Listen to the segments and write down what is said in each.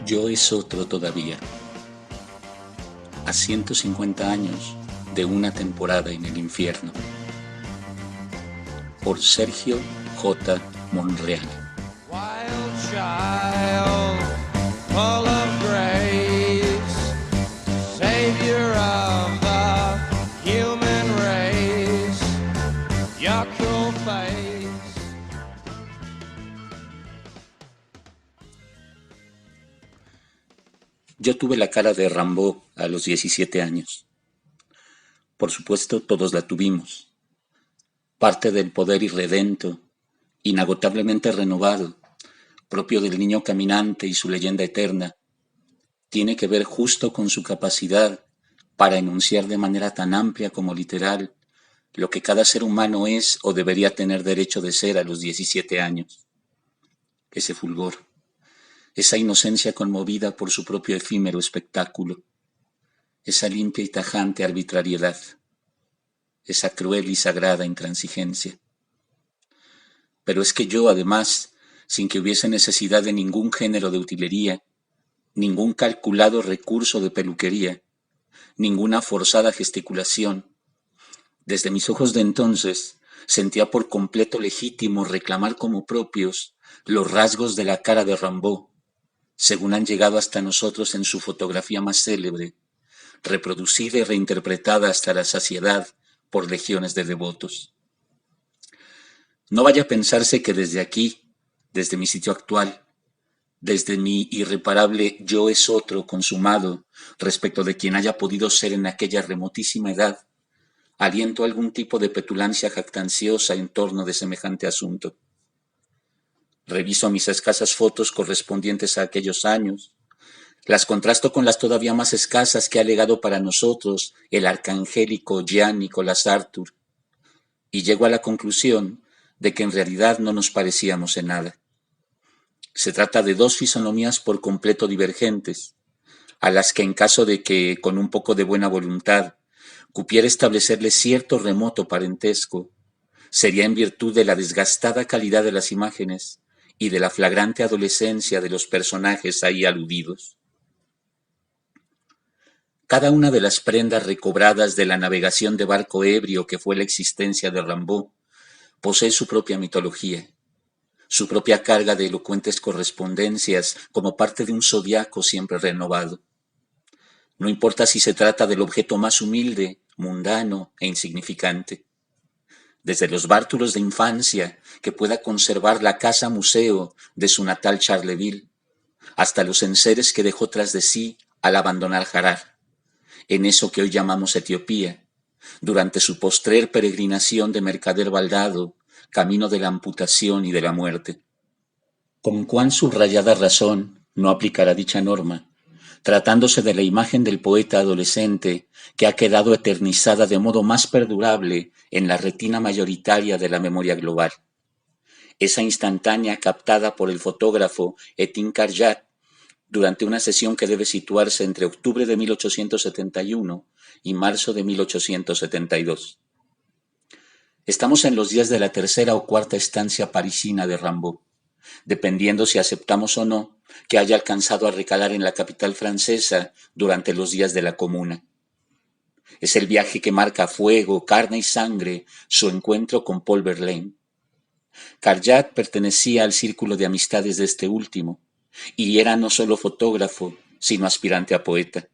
Yo es otro todavía, a 150 años de una temporada en el infierno, por Sergio J. Monreal. Wild child, full of grace, savior of the human race, your cruel face. Yo tuve la cara de Rambo a los 17 años. Por supuesto, todos la tuvimos. Parte del poder irredento, inagotablemente renovado, propio del niño caminante y su leyenda eterna, tiene que ver justo con su capacidad para enunciar de manera tan amplia como literal lo que cada ser humano es o debería tener derecho de ser a los 17 años. Ese fulgor, esa inocencia conmovida por su propio efímero espectáculo, esa limpia y tajante arbitrariedad, esa cruel y sagrada intransigencia. Pero es que yo, además, sin que hubiese necesidad de ningún género de utilería, ningún calculado recurso de peluquería, ninguna forzada gesticulación, desde mis ojos de entonces sentía por completo legítimo reclamar como propios los rasgos de la cara de Rimbaud, según han llegado hasta nosotros en su fotografía más célebre, reproducida y reinterpretada hasta la saciedad por legiones de devotos. No vaya a pensarse que desde aquí, desde mi sitio actual, desde mi irreparable yo es otro consumado respecto de quien haya podido ser en aquella remotísima edad, aliento algún tipo de petulancia jactanciosa en torno de semejante asunto. Reviso mis escasas fotos correspondientes a aquellos años, las contrasto con las todavía más escasas que ha legado para nosotros el arcangélico Jean Nicolas Arthur, y llego a la conclusión de que en realidad no nos parecíamos en nada. Se trata de dos fisonomías por completo divergentes, a las que en caso de que, con un poco de buena voluntad, cupiera establecerle cierto remoto parentesco, sería en virtud de la desgastada calidad de las imágenes y de la flagrante adolescencia de los personajes ahí aludidos. Cada una de las prendas recobradas de la navegación de barco ebrio que fue la existencia de Rimbaud posee su propia mitología, su propia carga de elocuentes correspondencias como parte de un zodiaco siempre renovado. No importa si se trata del objeto más humilde, mundano e insignificante. Desde los bártulos de infancia que pueda conservar la casa museo de su natal Charleville, hasta los enseres que dejó tras de sí al abandonar Harar, en eso que hoy llamamos Etiopía, durante su postrer peregrinación de mercader baldado, camino de la amputación y de la muerte. Con cuán subrayada razón no aplicará dicha norma, tratándose de la imagen del poeta adolescente que ha quedado eternizada de modo más perdurable en la retina mayoritaria de la memoria global. Esa instantánea captada por el fotógrafo Étienne Carjat durante una sesión que debe situarse entre octubre de 1871 y marzo de 1872. Estamos en los días de la tercera o cuarta estancia parisina de Rimbaud, dependiendo si aceptamos o no que haya alcanzado a recalar en la capital francesa durante los días de la Comuna. Es el viaje que marca a fuego, carne y sangre su encuentro con Paul Verlaine. Carjat pertenecía al círculo de amistades de este último, y era no solo fotógrafo, sino aspirante a poeta.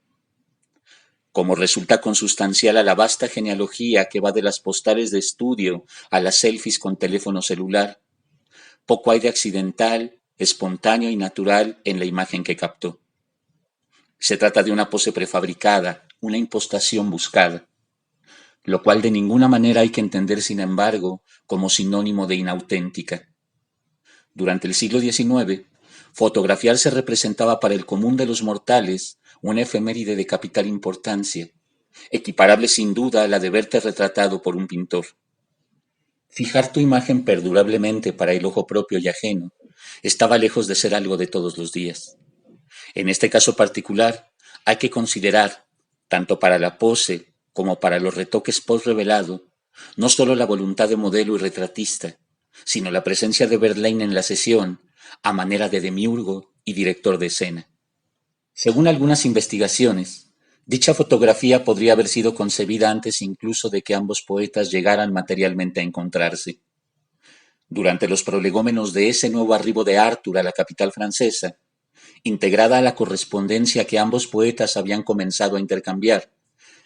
Como resulta consustancial a la vasta genealogía que va de las postales de estudio a las selfies con teléfono celular, poco hay de accidental, espontáneo y natural en la imagen que captó. Se trata de una pose prefabricada, una impostación buscada, lo cual de ninguna manera hay que entender, sin embargo, como sinónimo de inauténtica. Durante el siglo XIX, fotografiarse representaba para el común de los mortales una efeméride de capital importancia, equiparable sin duda a la de verte retratado por un pintor. Fijar tu imagen perdurablemente para el ojo propio y ajeno estaba lejos de ser algo de todos los días. En este caso particular, hay que considerar, tanto para la pose como para los retoques post-revelado, no solo la voluntad de modelo y retratista, sino la presencia de Verlaine en la sesión, a manera de demiurgo y director de escena. Según algunas investigaciones, dicha fotografía podría haber sido concebida antes incluso de que ambos poetas llegaran materialmente a encontrarse. Durante los prolegómenos de ese nuevo arribo de Arthur a la capital francesa, integrada a la correspondencia que ambos poetas habían comenzado a intercambiar,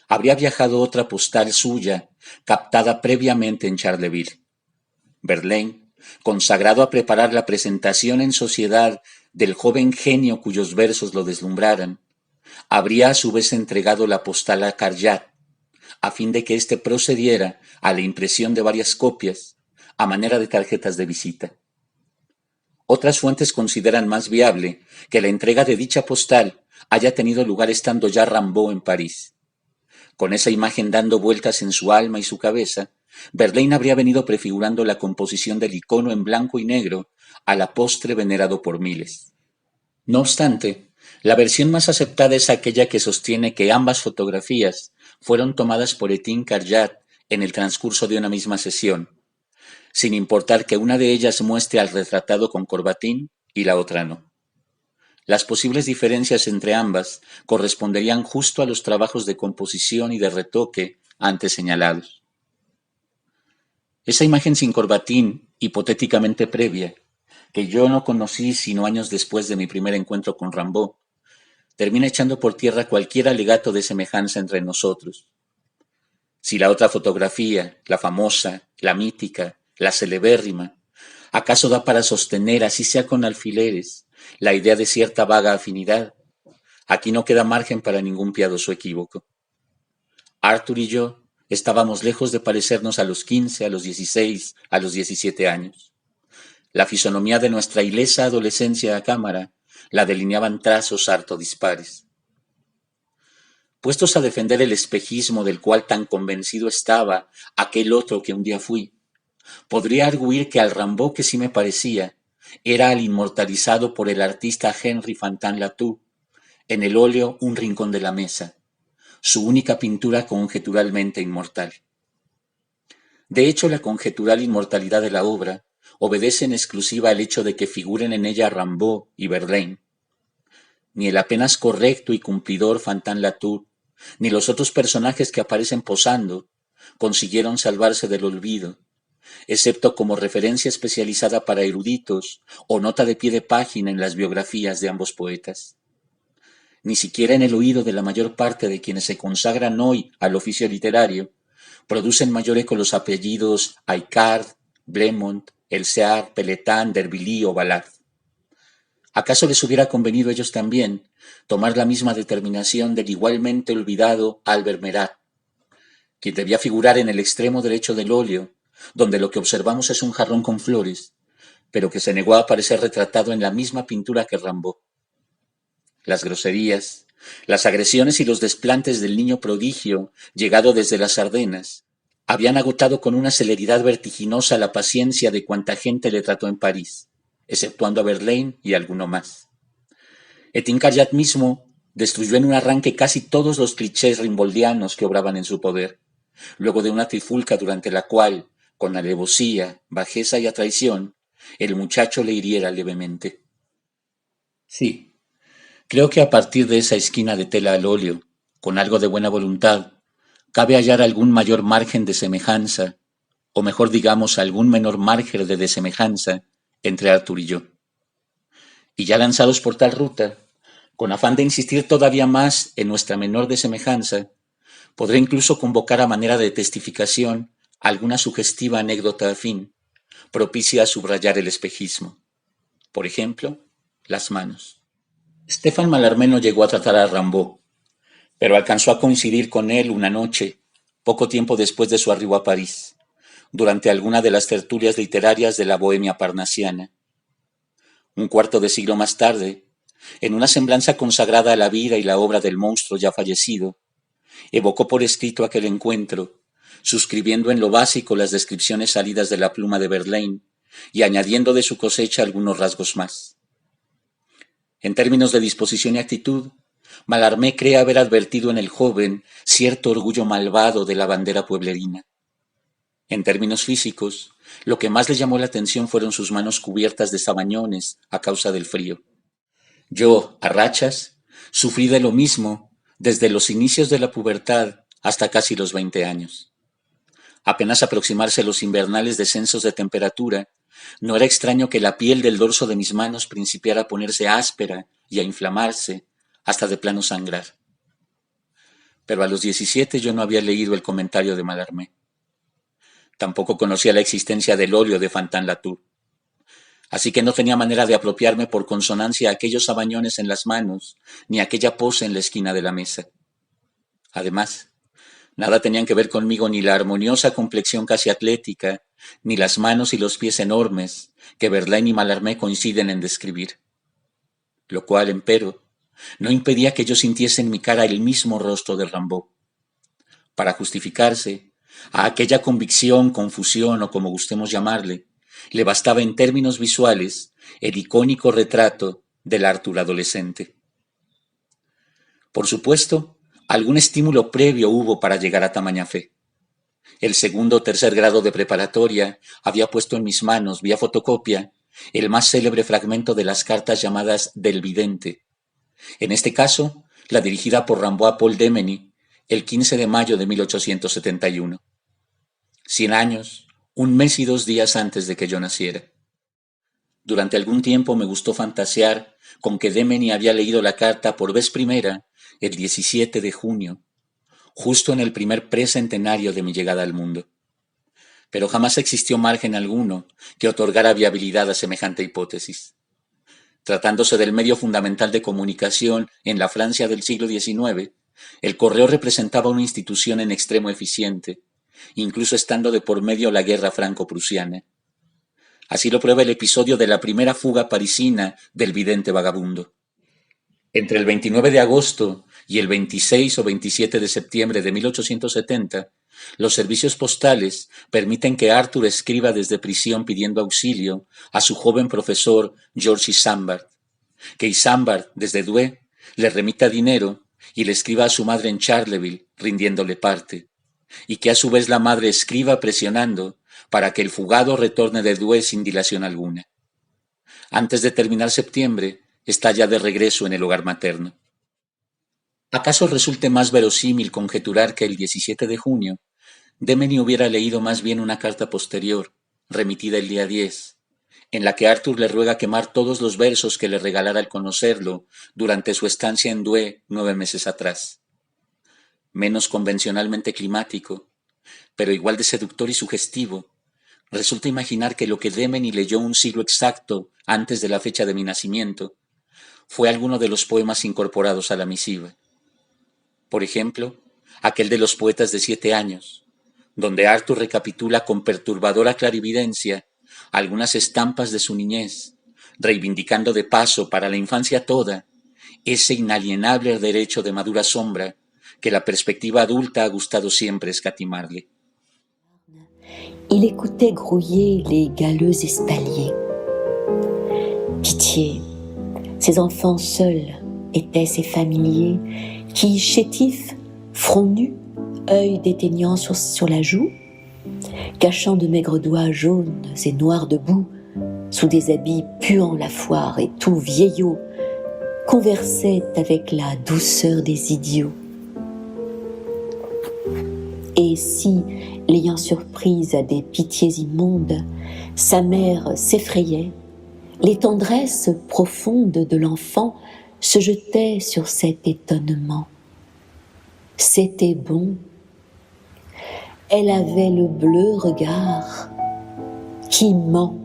habría viajado otra postal suya, captada previamente en Charleville. Verlaine, consagrado a preparar la presentación en sociedad del joven genio cuyos versos lo deslumbraran, habría a su vez entregado la postal a Carjat, a fin de que éste procediera a la impresión de varias copias, a manera de tarjetas de visita. Otras fuentes consideran más viable que la entrega de dicha postal haya tenido lugar estando ya Rimbaud en París. Con esa imagen dando vueltas en su alma y su cabeza, Verlaine habría venido prefigurando la composición del icono en blanco y negro, a la postre venerado por miles. No obstante, la versión más aceptada es aquella que sostiene que ambas fotografías fueron tomadas por Étienne Carjat en el transcurso de una misma sesión, sin importar que una de ellas muestre al retratado con corbatín y la otra no. Las posibles diferencias entre ambas corresponderían justo a los trabajos de composición y de retoque antes señalados. Esa imagen sin corbatín, hipotéticamente previa, que yo no conocí sino años después de mi primer encuentro con Rimbaud, termina echando por tierra cualquier alegato de semejanza entre nosotros. Si la otra fotografía, la famosa, la mítica, la celebérrima, acaso da para sostener, así sea con alfileres, la idea de cierta vaga afinidad, aquí no queda margen para ningún piadoso equívoco. Arthur y yo estábamos lejos de parecernos a los 15, a los 16, a los 17 años. La fisonomía de nuestra ilesa adolescencia a cámara la delineaban trazos harto dispares. Puestos a defender el espejismo del cual tan convencido estaba aquel otro que un día fui, podría arguir que al Rimbaud que sí me parecía era al inmortalizado por el artista Henri Fantin-Latour en el óleo Un rincón de la mesa, su única pintura conjeturalmente inmortal. De hecho, la conjetural inmortalidad de la obra obedece en exclusiva al hecho de que figuren en ella Rimbaud y Verlaine. Ni el apenas correcto y cumplidor Fantin-Latour, ni los otros personajes que aparecen posando, consiguieron salvarse del olvido, excepto como referencia especializada para eruditos o nota de pie de página en las biografías de ambos poetas. Ni siquiera en el oído de la mayor parte de quienes se consagran hoy al oficio literario, producen mayor eco los apellidos Aicard, Blemont, Elsear, Pelletan, d'Herbilly o Ballard. ¿Acaso les hubiera convenido a ellos también tomar la misma determinación del igualmente olvidado Albert Merat, quien debía figurar en el extremo derecho del óleo, donde lo que observamos es un jarrón con flores, pero que se negó a aparecer retratado en la misma pintura que Rimbaud? Las groserías, las agresiones y los desplantes del niño prodigio, llegado desde las Ardenas, habían agotado con una celeridad vertiginosa la paciencia de cuanta gente le trató en París, exceptuando a Verlaine y alguno más. Étienne Carjat mismo destruyó en un arranque casi todos los clichés rimboldianos que obraban en su poder, luego de una trifulca durante la cual, con alevosía, bajeza y a traición, el muchacho le hiriera levemente. Sí, creo que a partir de esa esquina de tela al óleo, con algo de buena voluntad, cabe hallar algún mayor margen de semejanza, o mejor digamos algún menor margen de desemejanza, entre Arthur y yo. Y ya lanzados por tal ruta, con afán de insistir todavía más en nuestra menor desemejanza, podré incluso convocar a manera de testificación alguna sugestiva anécdota afín, propicia a subrayar el espejismo. Por ejemplo, las manos. Stéphane Mallarmé no llegó a tratar a Rimbaud, pero alcanzó a coincidir con él una noche, poco tiempo después de su arribo a París, durante alguna de las tertulias literarias de la Bohemia parnasiana. Un cuarto de siglo más tarde, en una semblanza consagrada a la vida y la obra del monstruo ya fallecido, evocó por escrito aquel encuentro, suscribiendo en lo básico las descripciones salidas de la pluma de Verlaine y añadiendo de su cosecha algunos rasgos más. En términos de disposición y actitud, Mallarmé cree haber advertido en el joven cierto orgullo malvado de la bandera pueblerina. En términos físicos, lo que más le llamó la atención fueron sus manos cubiertas de sabañones a causa del frío. Yo, a rachas, Sufrí de lo mismo desde los inicios de la pubertad hasta casi los 20 años. Apenas aproximarse los invernales descensos de temperatura, no era extraño que la piel del dorso de mis manos principiara a ponerse áspera y a inflamarse hasta de plano sangrar. Pero a los 17 yo no había leído el comentario de Mallarmé. Tampoco conocía la existencia del óleo de Fantin-Latour. Así que no tenía manera de apropiarme por consonancia aquellos sabañones en las manos, ni aquella pose en la esquina de la mesa. Además, nada tenían que ver conmigo ni la armoniosa complexión casi atlética, ni las manos y los pies enormes que Verlaine y Mallarmé coinciden en describir. Lo cual, empero, no impedía que yo sintiese en mi cara el mismo rostro de Rimbaud. Para justificarse, a aquella convicción, confusión o como gustemos llamarle, le bastaba en términos visuales el icónico retrato del Arthur adolescente. Por supuesto, algún estímulo previo hubo para llegar a tamaña fe. El segundo o tercer grado de preparatoria había puesto en mis manos, vía fotocopia, el más célebre fragmento de las cartas llamadas del vidente. En este caso, la dirigida por Rimbaud a Paul Demeny, el 15 de mayo de 1871. 100 años, un mes y 2 días antes de que yo naciera. Durante algún tiempo me gustó fantasear con que Demeny había leído la carta por vez primera el 17 de junio, justo en el primer precentenario de mi llegada al mundo. Pero jamás existió margen alguno que otorgara viabilidad a semejante hipótesis. Tratándose del medio fundamental de comunicación en la Francia del siglo XIX, el correo representaba una institución en extremo eficiente, incluso estando de por medio la guerra franco-prusiana. Así lo prueba el episodio de la primera fuga parisina del vidente vagabundo. Entre el 29 de agosto y el 26 o 27 de septiembre de 1870, los servicios postales permiten que Arthur escriba desde prisión pidiendo auxilio a su joven profesor Georges Isambard, que Isambard, desde Douai, le remita dinero y le escriba a su madre en Charleville, rindiéndole parte, y que a su vez la madre escriba presionando para que el fugado retorne de Douai sin dilación alguna. Antes de terminar septiembre, está ya de regreso en el hogar materno. ¿Acaso resulte más verosímil conjeturar que el 17 de junio Demeny hubiera leído más bien una carta posterior, remitida el día 10, en la que Arthur le ruega quemar todos los versos que le regalara al conocerlo durante su estancia en Douai 9 meses atrás? Menos convencionalmente climático, pero igual de seductor y sugestivo, resulta imaginar que lo que Demeny leyó un siglo exacto antes de la fecha de mi nacimiento fue alguno de los poemas incorporados a la misiva. Por ejemplo, aquel de los poetas de 7 años, donde Arthur recapitula con perturbadora clarividencia algunas estampas de su niñez, reivindicando de paso para la infancia toda ese inalienable derecho de madura sombra que la perspectiva adulta ha gustado siempre escatimarle. Il écoutait grouiller les galeux espaliers. Pitié, ces enfants seuls étaient ces familiers qui, chétifs, front nu, œil déteignant sur la joue, cachant de maigres doigts jaunes et noirs de boue, sous des habits puant la foire et tout vieillots, conversaient avec la douceur des idiots. Et si, l'ayant surprise à des pitiés immondes, sa mère s'effrayait, les tendresses profondes de l'enfant se jetaient sur cet étonnement. C'était bon. Elle avait le bleu regard qui ment.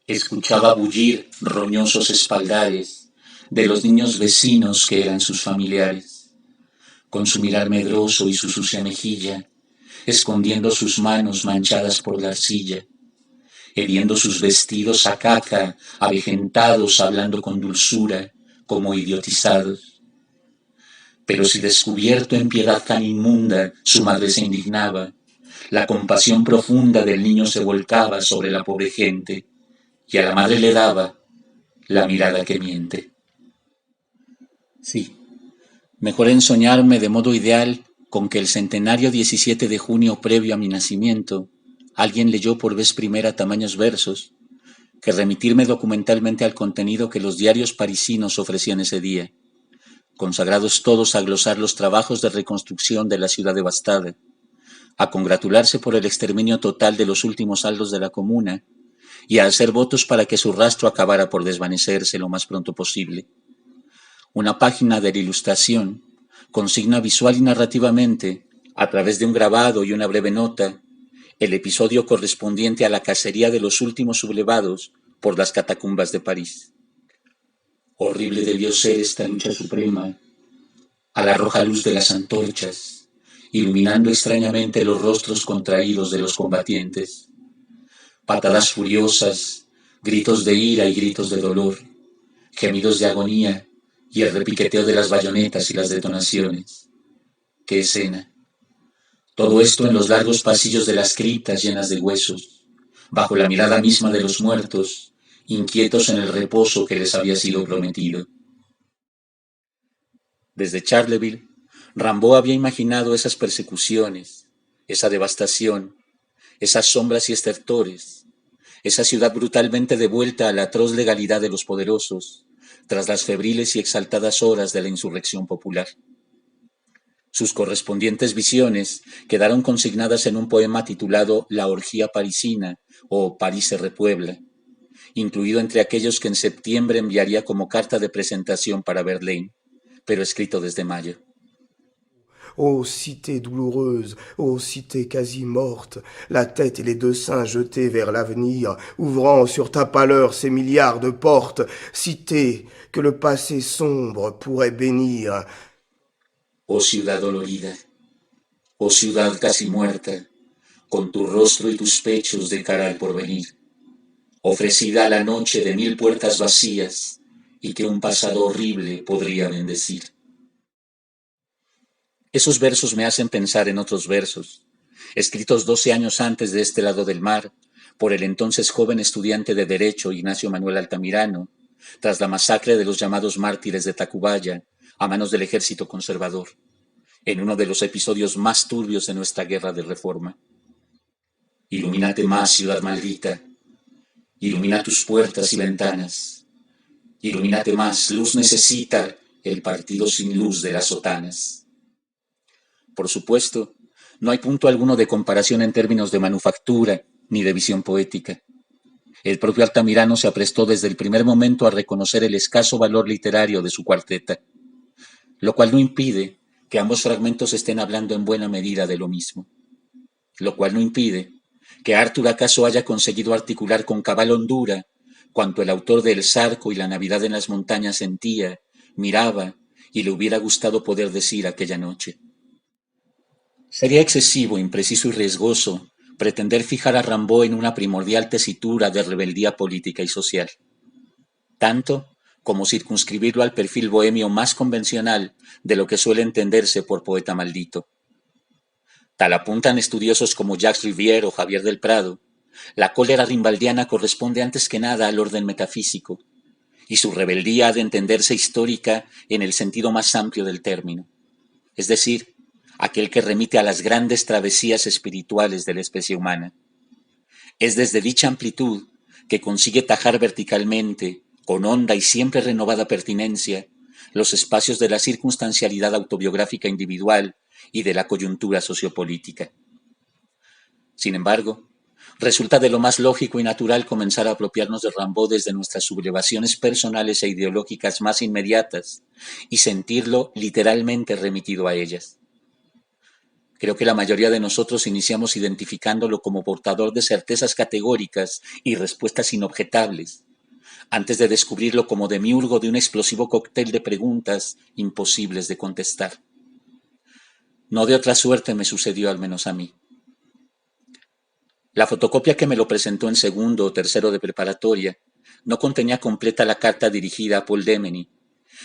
Escuchaba bullir roñosos espaldares de los niños vecinos que eran sus familiares, con su mirar medroso y su sucia mejilla, escondiendo sus manos manchadas por la arcilla, hediendo sus vestidos a caca, avejentados, hablando con dulzura, como idiotizados. Pero si descubierto en piedad tan inmunda, su madre se indignaba, la compasión profunda del niño se volcaba sobre la pobre gente, y a la madre le daba la mirada que miente. Sí, mejor ensoñarme de modo ideal con que el centenario 17 de junio previo a mi nacimiento alguien leyó por vez primera tamaños versos, que remitirme documentalmente al contenido que los diarios parisinos ofrecían ese día, consagrados todos a glosar los trabajos de reconstrucción de la ciudad devastada, a congratularse por el exterminio total de los últimos saldos de la comuna y a hacer votos para que su rastro acabara por desvanecerse lo más pronto posible. Una página de la Ilustración consigna visual y narrativamente, a través de un grabado y una breve nota, el episodio correspondiente a la cacería de los últimos sublevados por las catacumbas de París. Horrible debió ser esta lucha suprema, a la roja luz de las antorchas, iluminando extrañamente los rostros contraídos de los combatientes. Patadas furiosas, gritos de ira y gritos de dolor, gemidos de agonía y el repiqueteo de las bayonetas y las detonaciones. ¡Qué escena! Todo esto en los largos pasillos de las criptas llenas de huesos, bajo la mirada misma de los muertos, inquietos en el reposo que les había sido prometido. Desde Charleville, Rimbaud había imaginado esas persecuciones, esa devastación, esas sombras y estertores, esa ciudad brutalmente devuelta a la atroz legalidad de los poderosos, tras las febriles y exaltadas horas de la insurrección popular. Sus correspondientes visiones quedaron consignadas en un poema titulado La orgía parisina o París se repuebla, incluido entre aquellos que en septiembre enviaría como carta de presentación para Verlaine, pero escrito desde mayo. Ô cité douloureuse, ô cité quasi morte, la tête et les deux seins jetés vers l'avenir, ouvrant sur ta pâleur ces milliards de portes, cité que le passé sombre pourrait bénir. Oh ciudad dolorida, oh ciudad casi muerta, con tu rostro y tus pechos de cara al porvenir, ofrecida a la noche de 1000 puertas vacías y que un pasado horrible podría bendecir. Esos versos me hacen pensar en otros versos, escritos 12 años antes de este lado del mar, por el entonces joven estudiante de Derecho Ignacio Manuel Altamirano, tras la masacre de los llamados mártires de Tacubaya, a manos del ejército conservador, en uno de los episodios más turbios de nuestra guerra de reforma. Ilumínate más, ciudad maldita, ilumina tus puertas y ventanas, ilumínate más, luz necesita el partido sin luz de las sotanas. Por supuesto, no hay punto alguno de comparación en términos de manufactura ni de visión poética. El propio Altamirano se aprestó desde el primer momento a reconocer el escaso valor literario de su cuarteta, lo cual no impide que ambos fragmentos estén hablando en buena medida de lo mismo, lo cual no impide que Arthur acaso haya conseguido articular con cabal hondura cuanto el autor de El Zarco y La Navidad en las Montañas sentía, miraba y le hubiera gustado poder decir aquella noche. Sería excesivo, impreciso y riesgoso pretender fijar a Rimbaud en una primordial tesitura de rebeldía política y social, tanto como circunscribirlo al perfil bohemio más convencional de lo que suele entenderse por poeta maldito. Tal apuntan estudiosos como Jacques Rivière o Javier del Prado, la cólera rimbaldiana corresponde antes que nada al orden metafísico, y su rebeldía ha de entenderse histórica en el sentido más amplio del término, es decir, aquel que remite a las grandes travesías espirituales de la especie humana. Es desde dicha amplitud que consigue tajar verticalmente, con honda y siempre renovada pertinencia, los espacios de la circunstancialidad autobiográfica individual y de la coyuntura sociopolítica. Sin embargo, resulta de lo más lógico y natural comenzar a apropiarnos de Rimbaud desde nuestras sublevaciones personales e ideológicas más inmediatas y sentirlo literalmente remitido a ellas. Creo que la mayoría de nosotros iniciamos identificándolo como portador de certezas categóricas y respuestas inobjetables, antes de descubrirlo como demiurgo de un explosivo cóctel de preguntas imposibles de contestar. No de otra suerte me sucedió, al menos a mí. La fotocopia que me lo presentó en segundo o tercero de preparatoria no contenía completa la carta dirigida a Paul Demeny,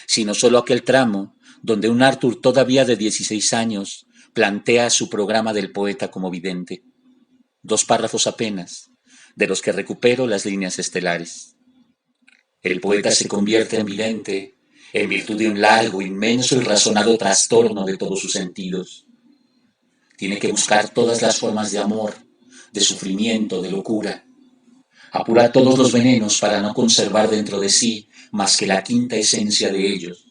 sino solo aquel tramo donde un Arthur todavía de 16 años plantea su programa del poeta como vidente. 2 párrafos apenas, de los que recupero las líneas estelares. El poeta se convierte en vidente en virtud de un largo, inmenso y razonado trastorno de todos sus sentidos. Tiene que buscar todas las formas de amor, de sufrimiento, de locura. apura todos los venenos para no conservar dentro de sí más que la quinta esencia de ellos.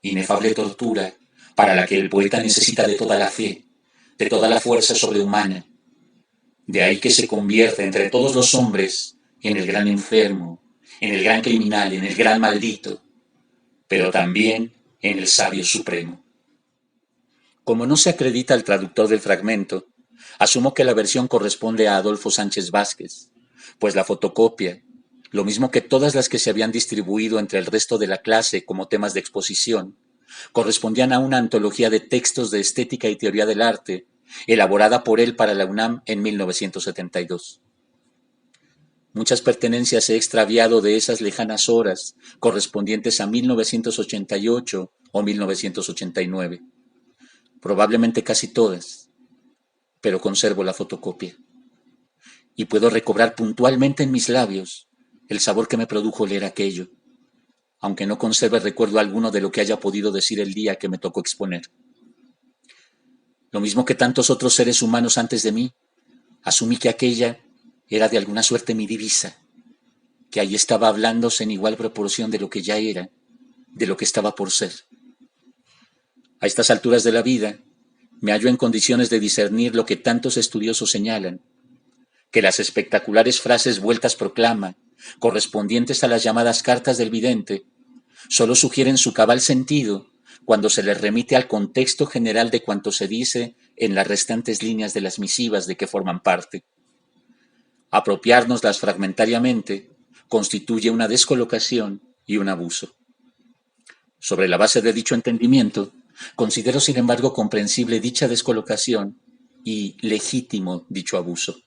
Inefable tortura para la que el poeta necesita de toda la fe, de toda la fuerza sobrehumana. De ahí que se convierta entre todos los hombres en el gran enfermo, en el gran criminal, en el gran maldito, pero también en el sabio supremo. Como no se acredita al traductor del fragmento, asumo que la versión corresponde a Adolfo Sánchez Vázquez, pues la fotocopia, lo mismo que todas las que se habían distribuido entre el resto de la clase como temas de exposición, correspondían a una antología de textos de estética y teoría del arte, elaborada por él para la UNAM en 1972. Muchas pertenencias he extraviado de esas lejanas horas, correspondientes a 1988 o 1989. Probablemente casi todas, pero conservo la fotocopia. Y puedo recobrar puntualmente en mis labios el sabor que me produjo leer aquello, aunque no conserve recuerdo alguno de lo que haya podido decir el día que me tocó exponer. Lo mismo que tantos otros seres humanos antes de mí, asumí que aquella era de alguna suerte mi divisa, que ahí estaba hablándose en igual proporción de lo que ya era, de lo que estaba por ser. A estas alturas de la vida, me hallo en condiciones de discernir lo que tantos estudiosos señalan, que las espectaculares frases vueltas proclama, correspondientes a las llamadas cartas del vidente, solo sugieren su cabal sentido cuando se les remite al contexto general de cuanto se dice en las restantes líneas de las misivas de que forman parte. Apropiárnoslas fragmentariamente constituye una descolocación y un abuso. Sobre la base de dicho entendimiento, considero sin embargo comprensible dicha descolocación y legítimo dicho abuso.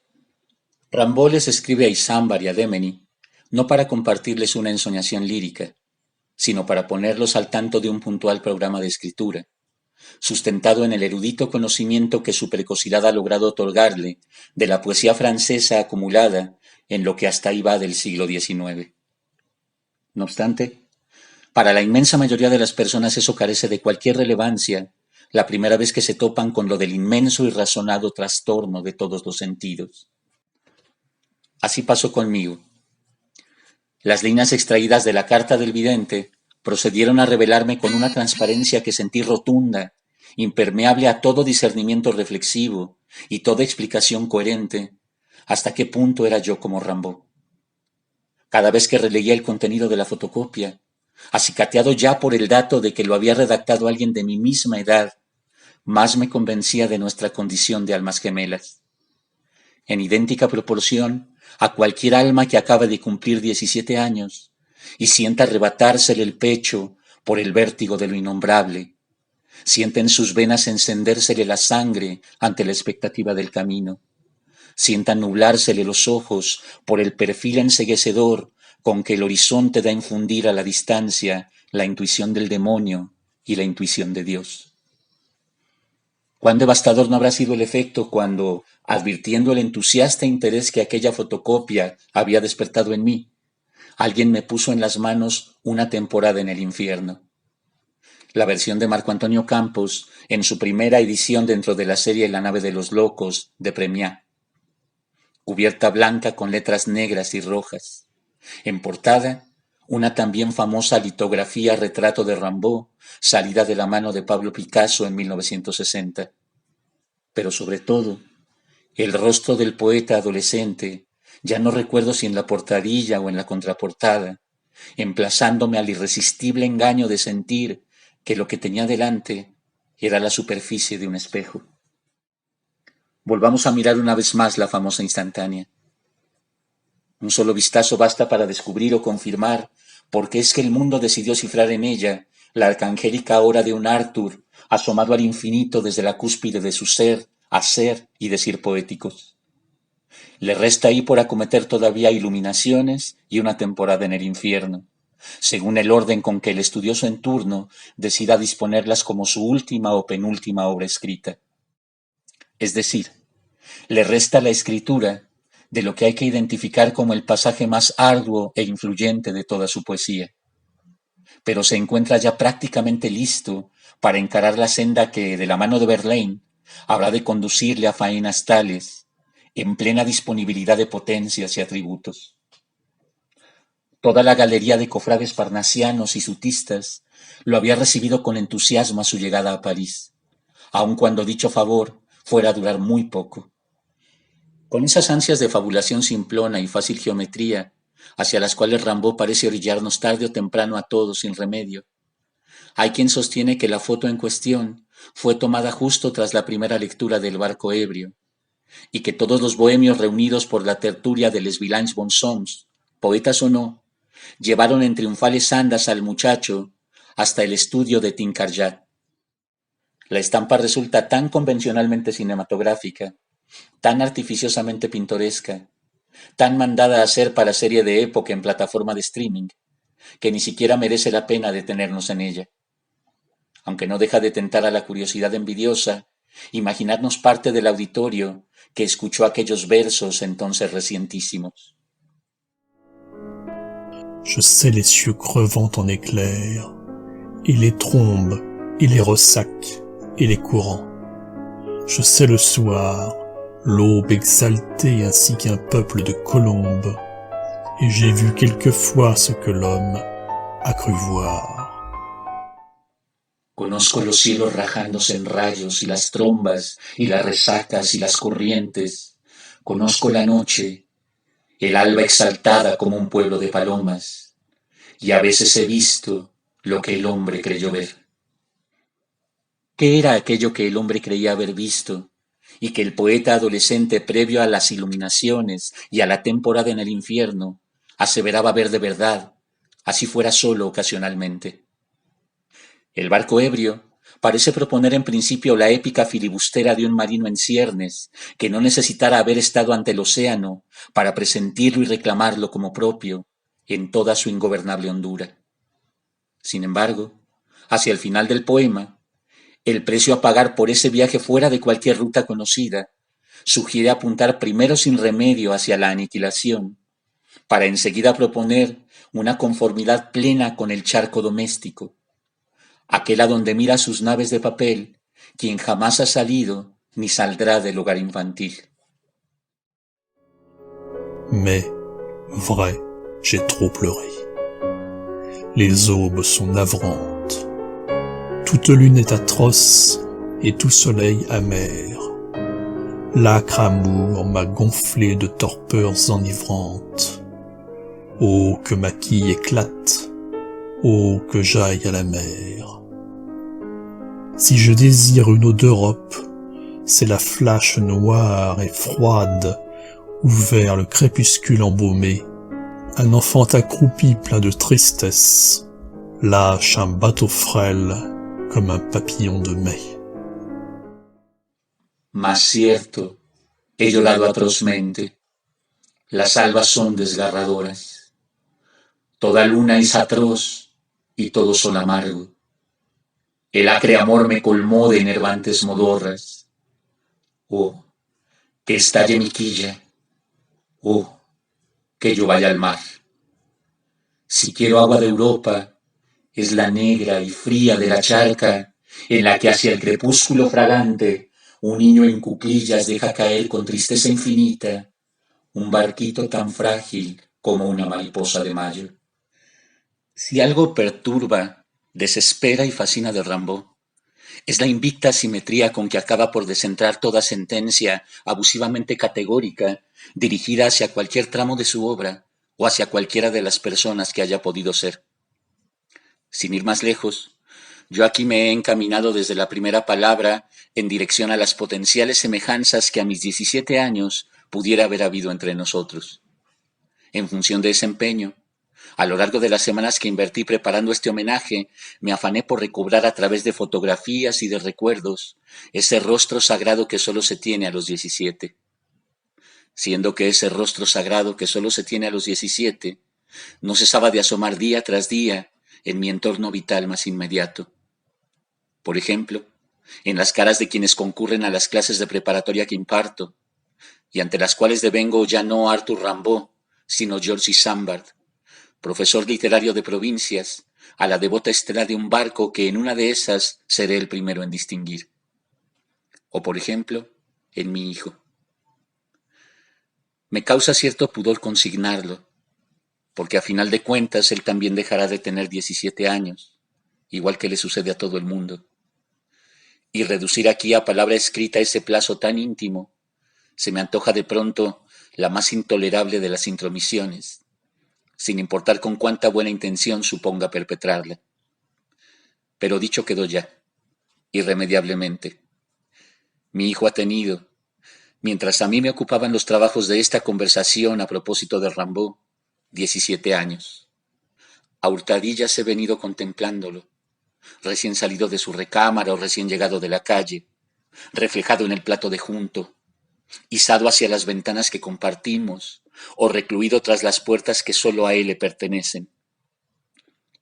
Rimbaud les escribe a Isámbar y a Démeni no para compartirles una ensoñación lírica, sino para ponerlos al tanto de un puntual programa de escritura, sustentado en el erudito conocimiento que su precocidad ha logrado otorgarle de la poesía francesa acumulada en lo que hasta ahí va del siglo XIX. No obstante, para la inmensa mayoría de las personas eso carece de cualquier relevancia la primera vez que se topan con lo del inmenso y razonado trastorno de todos los sentidos. Así pasó conmigo. Las líneas extraídas de la carta del vidente procedieron a revelarme con una transparencia que sentí rotunda, impermeable a todo discernimiento reflexivo y toda explicación coherente, hasta qué punto era yo como Rimbaud. Cada vez que releía el contenido de la fotocopia, acicateado ya por el dato de que lo había redactado alguien de mi misma edad, más me convencía de nuestra condición de almas gemelas. En idéntica proporción a cualquier alma que acabe de cumplir 17 años y sienta arrebatársele el pecho por el vértigo de lo innombrable, siente en sus venas encendérsele la sangre ante la expectativa del camino, sienta nublársele los ojos por el perfil enceguecedor con que el horizonte da a infundir a la distancia la intuición del demonio y la intuición de Dios. Cuán devastador no habrá sido el efecto cuando, advirtiendo el entusiasta interés que aquella fotocopia había despertado en mí, alguien me puso en las manos Una temporada en el infierno. La versión de Marco Antonio Campos, en su primera edición dentro de la serie La nave de los locos, de Premiá. Cubierta blanca con letras negras y rojas. En portada, una también famosa litografía retrato de Rimbaud, salida de la mano de Pablo Picasso en 1960. Pero sobre todo, el rostro del poeta adolescente, ya no recuerdo si en la portadilla o en la contraportada, emplazándome al irresistible engaño de sentir que lo que tenía delante era la superficie de un espejo. Volvamos a mirar una vez más la famosa instantánea. Un solo vistazo basta para descubrir o confirmar por qué es que el mundo decidió cifrar en ella la arcangélica hora de un Arthur asomado al infinito desde la cúspide de su ser, hacer y decir poéticos. Le resta ahí por acometer todavía iluminaciones y una temporada en el infierno, según el orden con que el estudioso en turno decida disponerlas como su última o penúltima obra escrita. Es decir, le resta la escritura de lo que hay que identificar como el pasaje más arduo e influyente de toda su poesía. Pero se encuentra ya prácticamente listo para encarar la senda que, de la mano de Verlaine, habrá de conducirle a faenas tales, en plena disponibilidad de potencias y atributos. Toda la galería de cofrades parnasianos y sutistas lo había recibido con entusiasmo a su llegada a París, aun cuando dicho favor fuera a durar muy poco. Con esas ansias de fabulación simplona y fácil geometría, hacia las cuales Rimbaud parece orillarnos tarde o temprano a todos sin remedio, hay quien sostiene que la foto en cuestión fue tomada justo tras la primera lectura del Barco Ebrio, y que todos los bohemios reunidos por la tertulia de Les Vilains Bonshommes, poetas o no, llevaron en triunfales andas al muchacho hasta el estudio de Tincarjat. La estampa resulta tan convencionalmente cinematográfica, tan artificiosamente pintoresca, tan mandada a hacer para serie de época en plataforma de streaming, que ni siquiera merece la pena detenernos en ella. Aunque no deja de tentar a la curiosidad envidiosa, imaginarnos parte del auditorio que escuchó aquellos versos entonces recientísimos. Je sais les cieux crevant en éclairs, et les trombes, et les ressacs, et les courants. Je sais le soir, l'aube exaltée ainsi qu'un peuple de colombes, et j'ai vu quelquefois ce que l'homme a cru voir. Conozco los cielos rajándose en rayos y las trombas y las resacas y las corrientes. Conozco la noche, el alba exaltada como un pueblo de palomas, y a veces he visto lo que el hombre creyó ver. ¿Qué era aquello que el hombre creía haber visto y que el poeta adolescente previo a las iluminaciones y a la temporada en el infierno aseveraba ver de verdad, así fuera solo ocasionalmente? El Barco Ebrio parece proponer en principio la épica filibustera de un marino en ciernes, que no necesitara haber estado ante el océano para presentirlo y reclamarlo como propio en toda su ingobernable hondura. Sin embargo, hacia el final del poema, el precio a pagar por ese viaje fuera de cualquier ruta conocida sugiere apuntar primero sin remedio hacia la aniquilación, para enseguida proponer una conformidad plena con el charco doméstico, aquel a donde mira sus naves de papel quien jamás ha salido ni saldrá del hogar infantil. Mais, vrai, j'ai trop pleuré. Les aubes sont navrantes. Toute lune est atroce et tout soleil amer. L'âcre amour m'a gonflé de torpeurs enivrantes. Oh, que ma quille éclate! Oh, que j'aille à la mer! Si je désire une eau d'Europe, c'est la flache noire et froide où vers le crépuscule embaumé, un enfant accroupi plein de tristesse lâche un bateau frêle comme un papillon de mai. Mas cierto, he llorado atrozmente. Las albas son desgarradoras. Toda luna es atroz y todo sol amargo. El acre amor me colmó de enervantes modorras. Oh, que estalle mi quilla. Oh, que yo vaya al mar. Si quiero agua de Europa, es la negra y fría de la charca en la que hacia el crepúsculo fragante un niño en cuclillas deja caer con tristeza infinita un barquito tan frágil como una mariposa de mayo. Si algo perturba, desespera y fascina de Rimbaud, es la invicta simetría con que acaba por descentrar toda sentencia abusivamente categórica dirigida hacia cualquier tramo de su obra o hacia cualquiera de las personas que haya podido ser. Sin ir más lejos, yo aquí me he encaminado desde la primera palabra en dirección a las potenciales semejanzas que a mis 17 años pudiera haber habido entre nosotros. En función de ese empeño, a lo largo de las semanas que invertí preparando este homenaje, me afané por recobrar a través de fotografías y de recuerdos ese rostro sagrado que solo se tiene a los 17. Siendo que ese rostro sagrado que solo se tiene a los 17 no cesaba de asomar día tras día en mi entorno vital más inmediato. Por ejemplo, en las caras de quienes concurren a las clases de preparatoria que imparto, y ante las cuales devengo ya no Arthur Rimbaud, sino Georges Sambard, profesor literario de provincias, a la devota estela de un barco que en una de esas seré el primero en distinguir. O por ejemplo, en mi hijo. Me causa cierto pudor consignarlo, porque a final de cuentas él también dejará de tener 17 años, igual que le sucede a todo el mundo. Y reducir aquí a palabra escrita ese plazo tan íntimo se me antoja de pronto la más intolerable de las intromisiones, sin importar con cuánta buena intención suponga perpetrarla. Pero dicho quedó ya, irremediablemente. Mi hijo ha tenido, mientras a mí me ocupaban los trabajos de esta conversación a propósito de Rimbaud, 17 años. A hurtadillas he venido contemplándolo, recién salido de su recámara o recién llegado de la calle, reflejado en el plato de junto, izado hacia las ventanas que compartimos o recluido tras las puertas que solo a él le pertenecen.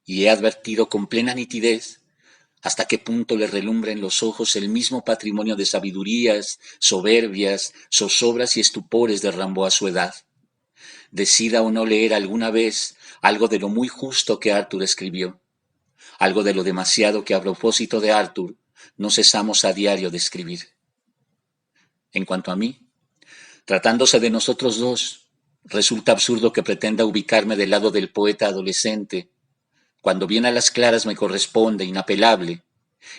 Y he advertido con plena nitidez hasta qué punto le relumbra en los ojos el mismo patrimonio de sabidurías, soberbias, zozobras y estupores de Rimbaud a su edad. Decida o no leer alguna vez algo de lo muy justo que Arthur escribió, algo de lo demasiado que a propósito de Arthur no cesamos a diario de escribir. En cuanto a mí, tratándose de nosotros dos, resulta absurdo que pretenda ubicarme del lado del poeta adolescente, cuando bien a las claras me corresponde, inapelable,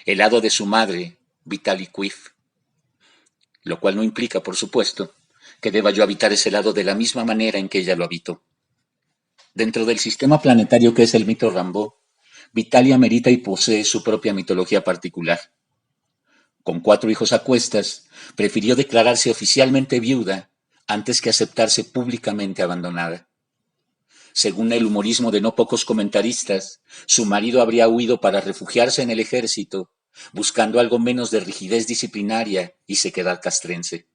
el lado de su madre, Vitaly Cuif. Lo cual no implica, por supuesto, que deba yo habitar ese lado de la misma manera en que ella lo habitó. Dentro del sistema planetario que es el mito Rimbaud, Vitaly amerita y posee su propia mitología particular. Con 4 hijos a cuestas, prefirió declararse oficialmente viuda antes que aceptarse públicamente abandonada. Según el humorismo de no pocos comentaristas, su marido habría huido para refugiarse en el ejército, buscando algo menos de rigidez disciplinaria y sequedad castrense.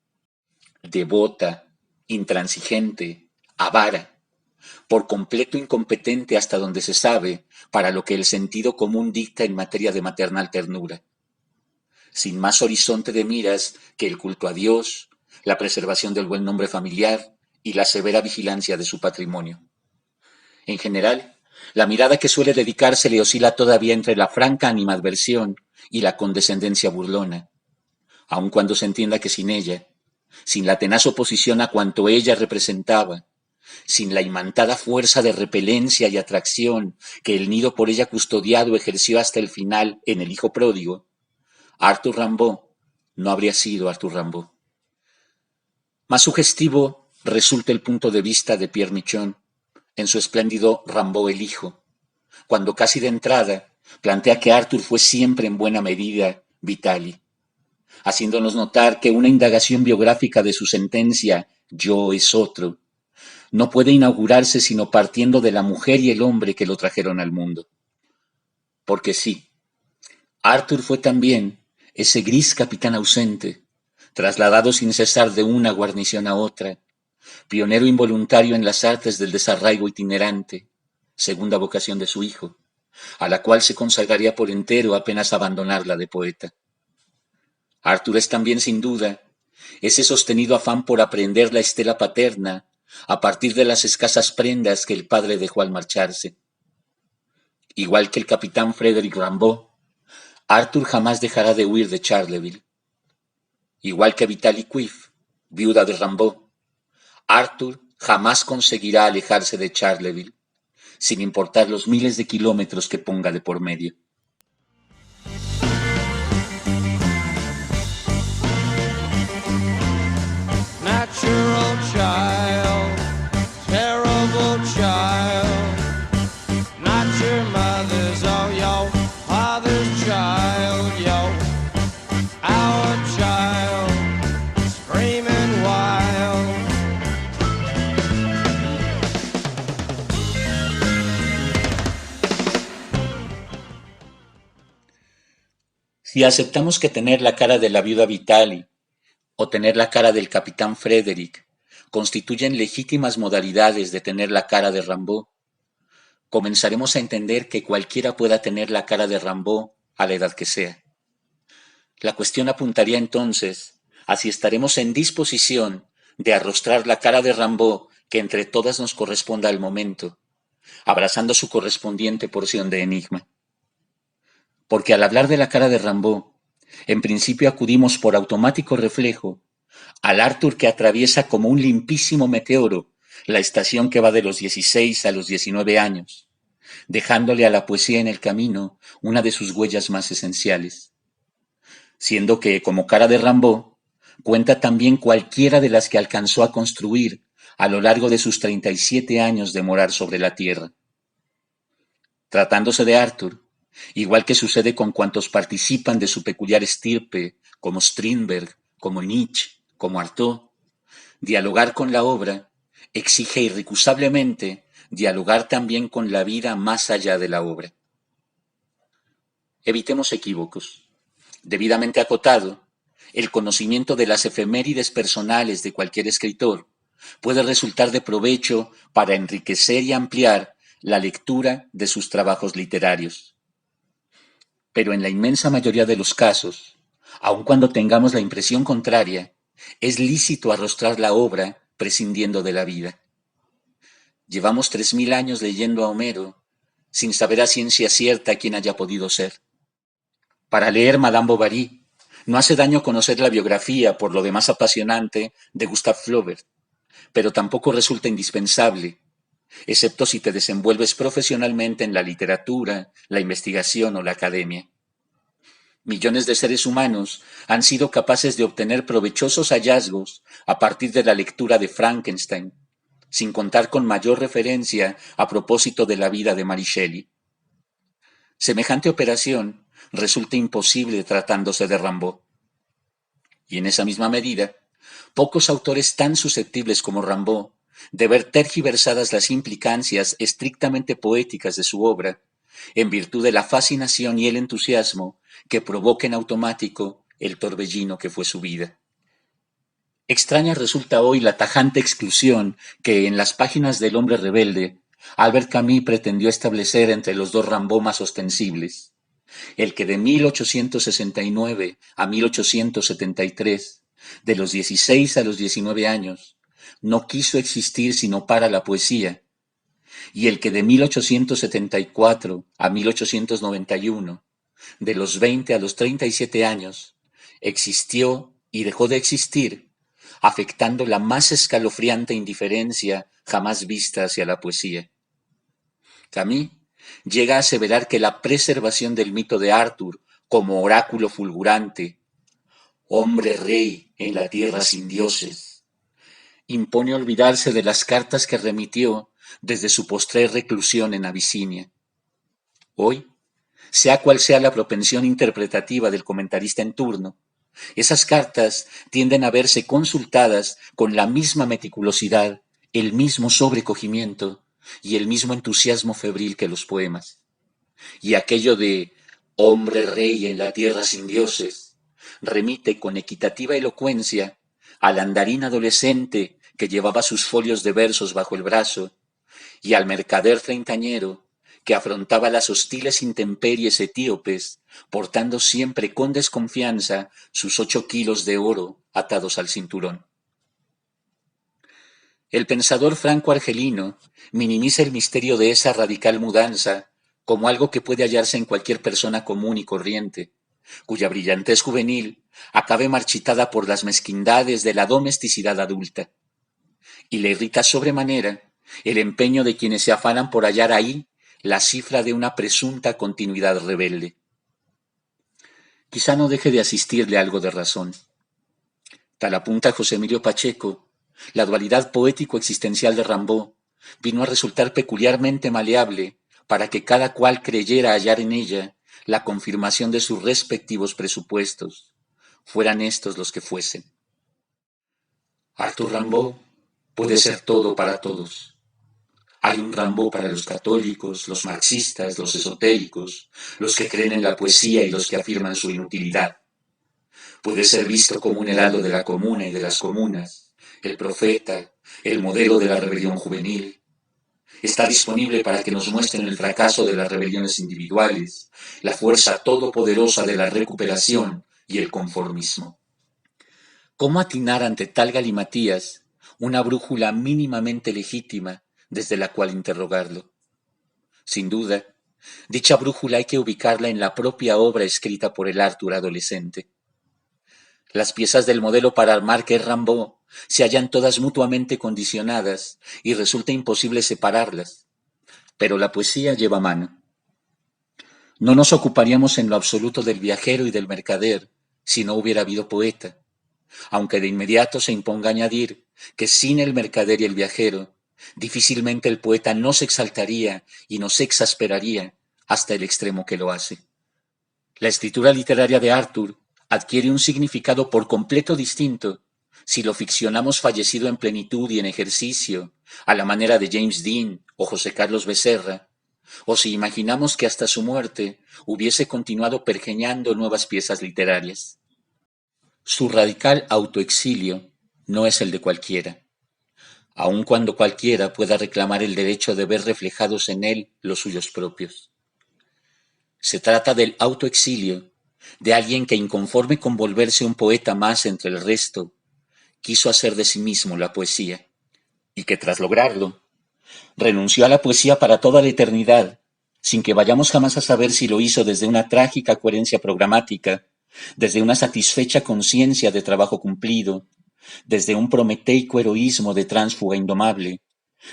Devota, intransigente, avara, por completo incompetente hasta donde se sabe para lo que el sentido común dicta en materia de maternal ternura. Sin más horizonte de miras que el culto a Dios, la preservación del buen nombre familiar y la severa vigilancia de su patrimonio. En general, la mirada que suele dedicársele oscila todavía entre la franca animadversión y la condescendencia burlona, aun cuando se entienda que sin ella, sin la tenaz oposición a cuanto ella representaba, sin la imantada fuerza de repelencia y atracción que el nido por ella custodiado ejerció hasta el final en el hijo pródigo, Arthur Rimbaud no habría sido Arthur Rimbaud. Más sugestivo resulta el punto de vista de Pierre Michon en su espléndido Rimbaud el hijo, cuando casi de entrada plantea que Arthur fue siempre en buena medida Vitaly, haciéndonos notar que una indagación biográfica de su sentencia «yo es otro» no puede inaugurarse sino partiendo de la mujer y el hombre que lo trajeron al mundo. Porque sí, Arthur fue también ese gris capitán ausente, trasladado sin cesar de una guarnición a otra, pionero involuntario en las artes del desarraigo itinerante, segunda vocación de su hijo, a la cual se consagraría por entero apenas abandonarla de poeta. Arthur es también, sin duda, ese sostenido afán por aprender la estela paterna a partir de las escasas prendas que el padre dejó al marcharse. Igual que el capitán Frédéric Rimbaud, Arthur jamás dejará de huir de Charleville. Igual que Vitaly Cuif, viuda de Rimbaud, Arthur jamás conseguirá alejarse de Charleville, sin importar los miles de kilómetros que ponga de por medio. Natural child, terrible child, not your mother's, oh, yo, father's child, yo, our child, screaming wild. Si aceptamos que tener la cara de la viuda Vitaly o tener la cara del capitán Frédéric constituyen legítimas modalidades de tener la cara de Rimbaud, comenzaremos a entender que cualquiera pueda tener la cara de Rimbaud a la edad que sea. La cuestión apuntaría entonces a si estaremos en disposición de arrostrar la cara de Rimbaud que entre todas nos corresponda al momento, abrazando su correspondiente porción de enigma. Porque al hablar de la cara de Rimbaud, en principio acudimos por automático reflejo al Arthur que atraviesa como un limpísimo meteoro la estación que va de los 16 a los 19 años, dejándole a la poesía en el camino una de sus huellas más esenciales, siendo que, como cara de Rimbaud, cuenta también cualquiera de las que alcanzó a construir a lo largo de sus 37 años de morar sobre la tierra. Tratándose de Arthur, igual que sucede con cuantos participan de su peculiar estirpe, como Strindberg, como Nietzsche, como Artaud, dialogar con la obra exige irrecusablemente dialogar también con la vida más allá de la obra. Evitemos equívocos. Debidamente acotado, el conocimiento de las efemérides personales de cualquier escritor puede resultar de provecho para enriquecer y ampliar la lectura de sus trabajos literarios. Pero en la inmensa mayoría de los casos, aun cuando tengamos la impresión contraria, es lícito arrostrar la obra prescindiendo de la vida. Llevamos 3000 años leyendo a Homero, sin saber a ciencia cierta quién haya podido ser. Para leer Madame Bovary, no hace daño conocer la biografía, por lo demás apasionante, de Gustave Flaubert, pero tampoco resulta indispensable, excepto si te desenvuelves profesionalmente en la literatura, la investigación o la academia. Millones de seres humanos han sido capaces de obtener provechosos hallazgos a partir de la lectura de Frankenstein, sin contar con mayor referencia a propósito de la vida de Mary Shelley. Semejante operación resulta imposible tratándose de Rimbaud. Y en esa misma medida, pocos autores tan susceptibles como Rimbaud de ver tergiversadas las implicancias estrictamente poéticas de su obra, en virtud de la fascinación y el entusiasmo que provoca en automático el torbellino que fue su vida. Extraña resulta hoy la tajante exclusión que en las páginas del Hombre Rebelde Albert Camus pretendió establecer entre los dos Rimbaud más ostensibles, el que de 1869 a 1873, de los 16 a los 19 años, no quiso existir sino para la poesía, y el que de 1874 a 1891, de los 20 a los 37 años, existió y dejó de existir, afectando la más escalofriante indiferencia jamás vista hacia la poesía. Camus llega a aseverar que la preservación del mito de Arthur como oráculo fulgurante, hombre rey en la tierra sin dioses, impone olvidarse de las cartas que remitió desde su postrer reclusión en Abisinia. Hoy, sea cual sea la propensión interpretativa del comentarista en turno, esas cartas tienden a verse consultadas con la misma meticulosidad, el mismo sobrecogimiento y el mismo entusiasmo febril que los poemas. Y aquello de hombre rey en la tierra sin dioses remite con equitativa elocuencia al andarín adolescente que llevaba sus folios de versos bajo el brazo y al mercader treintañero que afrontaba las hostiles intemperies etíopes, portando siempre con desconfianza sus 8 kilos de oro atados al cinturón. El pensador franco-argelino minimiza el misterio de esa radical mudanza como algo que puede hallarse en cualquier persona común y corriente, cuya brillantez juvenil acabe marchitada por las mezquindades de la domesticidad adulta, y le irrita sobremanera el empeño de quienes se afanan por hallar ahí la cifra de una presunta continuidad rebelde. Quizá no deje de asistirle algo de razón. Tal apunta José Emilio Pacheco, la dualidad poético-existencial de Rimbaud vino a resultar peculiarmente maleable para que cada cual creyera hallar en ella la confirmación de sus respectivos presupuestos, fueran estos los que fuesen. Arthur Rimbaud puede ser todo para todos. Hay un Rimbaud para los católicos, los marxistas, los esotéricos, los que creen en la poesía y los que afirman su inutilidad. Puede ser visto como un heraldo de la comuna y de las comunas, el profeta, el modelo de la rebelión juvenil. Está disponible para que nos muestren el fracaso de las rebeliones individuales, la fuerza todopoderosa de la recuperación y el conformismo. ¿Cómo atinar ante tal galimatías una brújula mínimamente legítima desde la cual interrogarlo? Sin duda, dicha brújula hay que ubicarla en la propia obra escrita por el Arthur adolescente. Las piezas del modelo para armar que es Rimbaud se hallan todas mutuamente condicionadas y resulta imposible separarlas, pero la poesía lleva mano. No nos ocuparíamos en lo absoluto del viajero y del mercader si no hubiera habido poeta, aunque de inmediato se imponga añadir que sin el mercader y el viajero, difícilmente el poeta no se exaltaría y no se exasperaría hasta el extremo que lo hace. La escritura literaria de Arthur adquiere un significado por completo distinto si lo ficcionamos fallecido en plenitud y en ejercicio, a la manera de James Dean o José Carlos Becerra, o si imaginamos que hasta su muerte hubiese continuado pergeñando nuevas piezas literarias. Su radical autoexilio no es el de cualquiera, aun cuando cualquiera pueda reclamar el derecho de ver reflejados en él los suyos propios. Se trata del autoexilio de alguien que, inconforme con volverse un poeta más entre el resto, quiso hacer de sí mismo la poesía, y que tras lograrlo, renunció a la poesía para toda la eternidad, sin que vayamos jamás a saber si lo hizo desde una trágica coherencia programática, desde una satisfecha conciencia de trabajo cumplido, desde un prometeico heroísmo de tránsfuga indomable,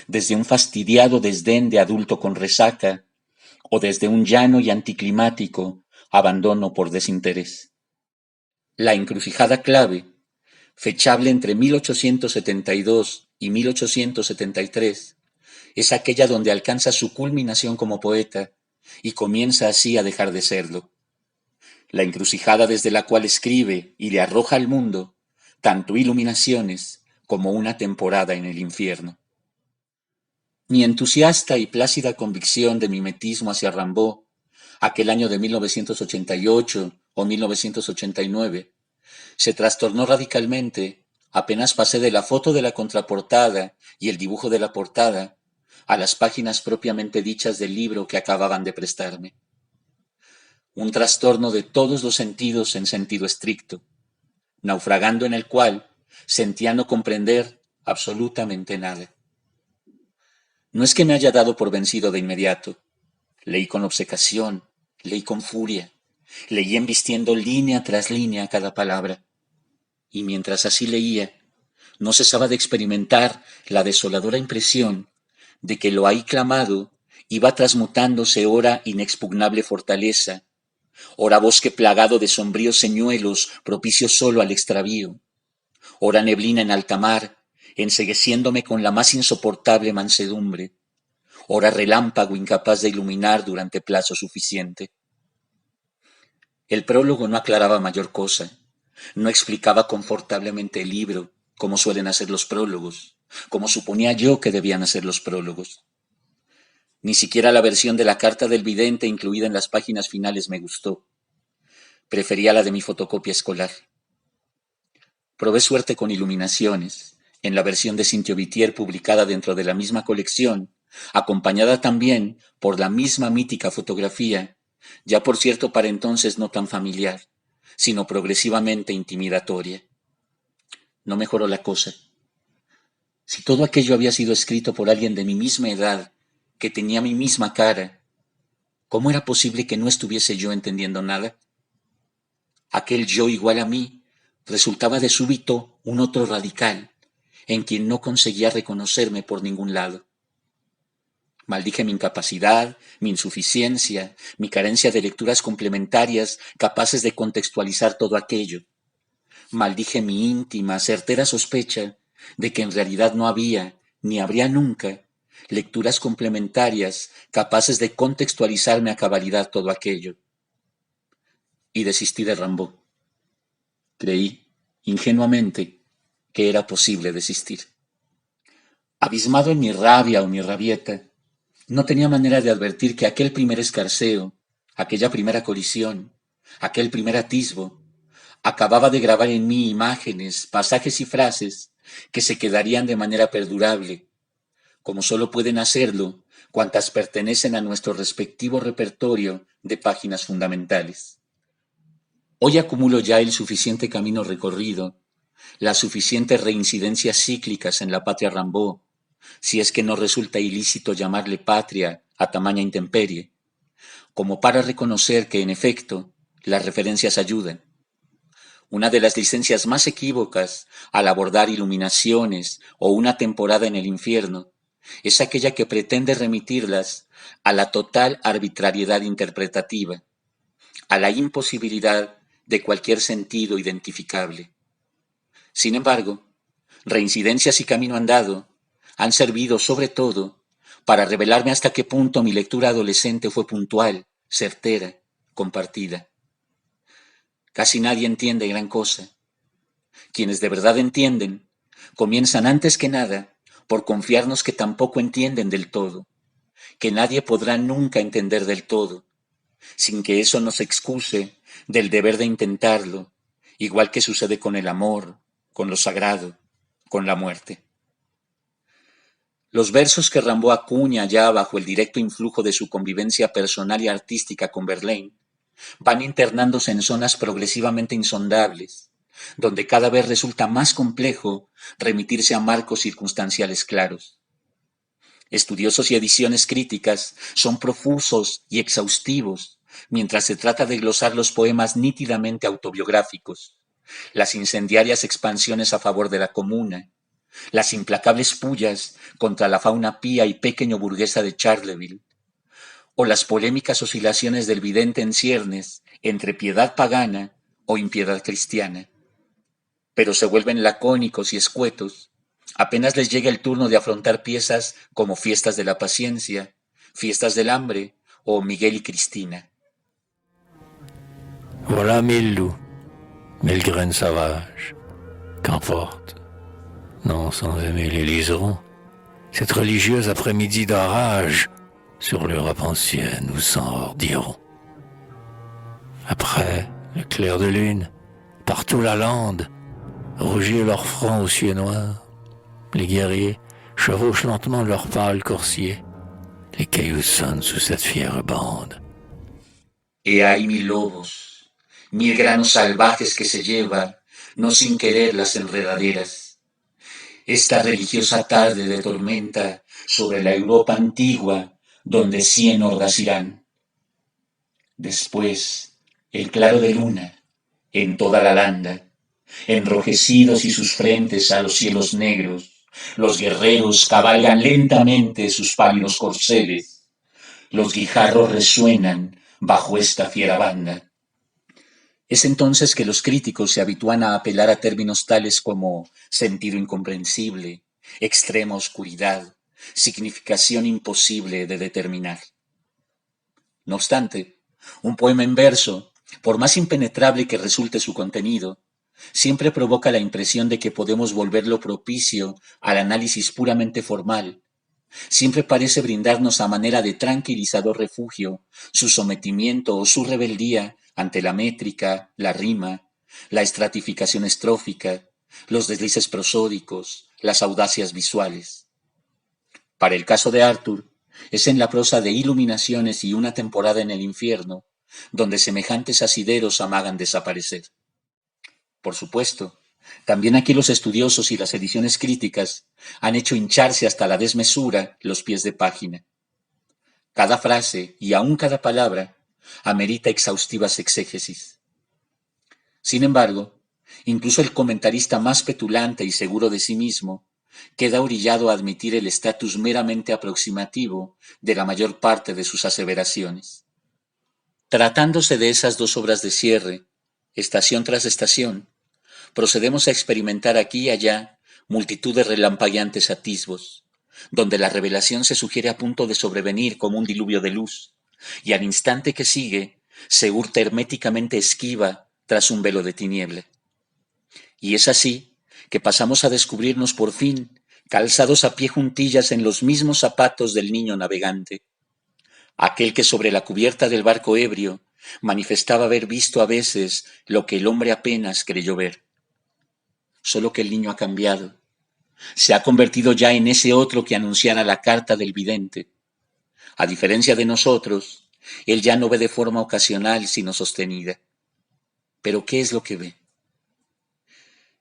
desde un fastidiado desdén de adulto con resaca, o desde un llano y anticlimático abandono por desinterés. La encrucijada clave, fechable entre 1872 y 1873, es aquella donde alcanza su culminación como poeta y comienza así a dejar de serlo. La encrucijada desde la cual escribe y le arroja al mundo tanto iluminaciones como una temporada en el infierno. Mi entusiasta y plácida convicción de mimetismo hacia Rimbaud, aquel año de 1988 o 1989, se trastornó radicalmente apenas pasé de la foto de la contraportada y el dibujo de la portada a las páginas propiamente dichas del libro que acababan de prestarme. Un trastorno de todos los sentidos en sentido estricto, naufragando en el cual sentía no comprender absolutamente nada. No es que me haya dado por vencido de inmediato. Leí con obcecación, leí con furia, leí embistiendo línea tras línea cada palabra. Y mientras así leía, no cesaba de experimentar la desoladora impresión de que lo ahí clamado iba transmutándose ora inexpugnable fortaleza, ora bosque plagado de sombríos señuelos propicios solo al extravío, ora neblina en alta mar, encegueciéndome con la más insoportable mansedumbre, ora relámpago incapaz de iluminar durante plazo suficiente. El prólogo no aclaraba mayor cosa, no explicaba confortablemente el libro, como suelen hacer los prólogos, como suponía yo que debían hacer los prólogos. Ni siquiera la versión de la carta del vidente incluida en las páginas finales me gustó. Prefería la de mi fotocopia escolar. Probé suerte con iluminaciones, en la versión de Cintio Vitier publicada dentro de la misma colección, acompañada también por la misma mítica fotografía, ya por cierto para entonces no tan familiar, sino progresivamente intimidatoria. No mejoró la cosa. Si todo aquello había sido escrito por alguien de mi misma edad, que tenía mi misma cara, ¿cómo era posible que no estuviese yo entendiendo nada? Aquel yo igual a mí resultaba de súbito un otro radical, en quien no conseguía reconocerme por ningún lado. Maldije mi incapacidad, mi insuficiencia, mi carencia de lecturas complementarias capaces de contextualizar todo aquello. Maldije mi íntima, certera sospecha de que en realidad no había, ni habría nunca, lecturas complementarias capaces de contextualizarme a cabalidad todo aquello. Y desistí de Rimbaud. Creí, ingenuamente, que era posible desistir. Abismado en mi rabia o mi rabieta, no tenía manera de advertir que aquel primer escarceo, aquella primera colisión, aquel primer atisbo, acababa de grabar en mí imágenes, pasajes y frases que se quedarían de manera perdurable, como sólo pueden hacerlo cuantas pertenecen a nuestro respectivo repertorio de páginas fundamentales. Hoy acumulo ya el suficiente camino recorrido, las suficientes reincidencias cíclicas en la patria Rimbaud, si es que no resulta ilícito llamarle patria a tamaña intemperie, como para reconocer que, en efecto, las referencias ayudan. Una de las licencias más equívocas al abordar iluminaciones o una temporada en el infierno es aquella que pretende remitirlas a la total arbitrariedad interpretativa, a la imposibilidad de cualquier sentido identificable. Sin embargo, Reincidencias y Camino Andado han servido sobre todo para revelarme hasta qué punto mi lectura adolescente fue puntual, certera, compartida. Casi nadie entiende gran cosa. Quienes de verdad entienden, comienzan antes que nada por confiarnos que tampoco entienden del todo, que nadie podrá nunca entender del todo, sin que eso nos excuse del deber de intentarlo, igual que sucede con el amor, con lo sagrado, con la muerte. Los versos que Rimbaud acuña ya bajo el directo influjo de su convivencia personal y artística con Verlaine van internándose en zonas progresivamente insondables, donde cada vez resulta más complejo remitirse a marcos circunstanciales claros. Estudiosos y ediciones críticas son profusos y exhaustivos, mientras se trata de glosar los poemas nítidamente autobiográficos, las incendiarias expansiones a favor de la comuna, las implacables pullas contra la fauna pía y pequeño burguesa de Charleville, o las polémicas oscilaciones del vidente en ciernes entre piedad pagana o impiedad cristiana. Pero se vuelven lacónicos y escuetos apenas les llega el turno de afrontar piezas como Fiestas de la Paciencia, Fiestas del Hambre o Miguel y Cristina. Voilà 1000 loups, 1000 graines sauvages, qu'emporte, non sans aimer les liserons, cette religieuse après-midi d'orage sur l'Europe ancienne où s'enhardiront. Après, le clair de lune, partout la lande, rougir leur front aux cieux noirs. Les guerriers chevauchent lentement leurs pâles coursiers. Les cailloux sonnent sous cette fière bande. He ahí 1000 lobos, 1000 granos salvajes que se llevan, no sin querer, las enredaderas. Esta religiosa tarde de tormenta sobre la Europa antigua, donde 100 hordas irán. Después, el claro de luna, en toda la landa, enrojecidos y sus frentes a los cielos negros, los guerreros cabalgan lentamente sus pálidos corceles, los guijarros resuenan bajo esta fiera banda. Es entonces que los críticos se habitúan a apelar a términos tales como sentido incomprensible, extrema oscuridad, significación imposible de determinar. No obstante, un poema en verso, por más impenetrable que resulte su contenido, siempre provoca la impresión de que podemos volverlo propicio al análisis puramente formal. Siempre parece brindarnos a manera de tranquilizador refugio su sometimiento o su rebeldía ante la métrica, la rima, la estratificación estrófica, los deslices prosódicos, las audacias visuales. Para el caso de Arthur, es en la prosa de Iluminaciones y Una temporada en el infierno donde semejantes asideros amagan desaparecer. Por supuesto, también aquí los estudiosos y las ediciones críticas han hecho hincharse hasta la desmesura los pies de página. Cada frase y aun cada palabra amerita exhaustivas exégesis. Sin embargo, incluso el comentarista más petulante y seguro de sí mismo queda orillado a admitir el estatus meramente aproximativo de la mayor parte de sus aseveraciones. Tratándose de esas dos obras de cierre, estación tras estación, procedemos a experimentar aquí y allá multitud de relampagueantes atisbos, donde la revelación se sugiere a punto de sobrevenir como un diluvio de luz, y al instante que sigue se hurta herméticamente esquiva tras un velo de tiniebla. Y es así que pasamos a descubrirnos por fin calzados a pie juntillas en los mismos zapatos del niño navegante, aquel que sobre la cubierta del barco ebrio manifestaba haber visto a veces lo que el hombre apenas creyó ver. Solo que el niño ha cambiado. Se ha convertido ya en ese otro que anunciara la carta del vidente. A diferencia de nosotros, él ya no ve de forma ocasional sino sostenida. ¿Pero qué es lo que ve?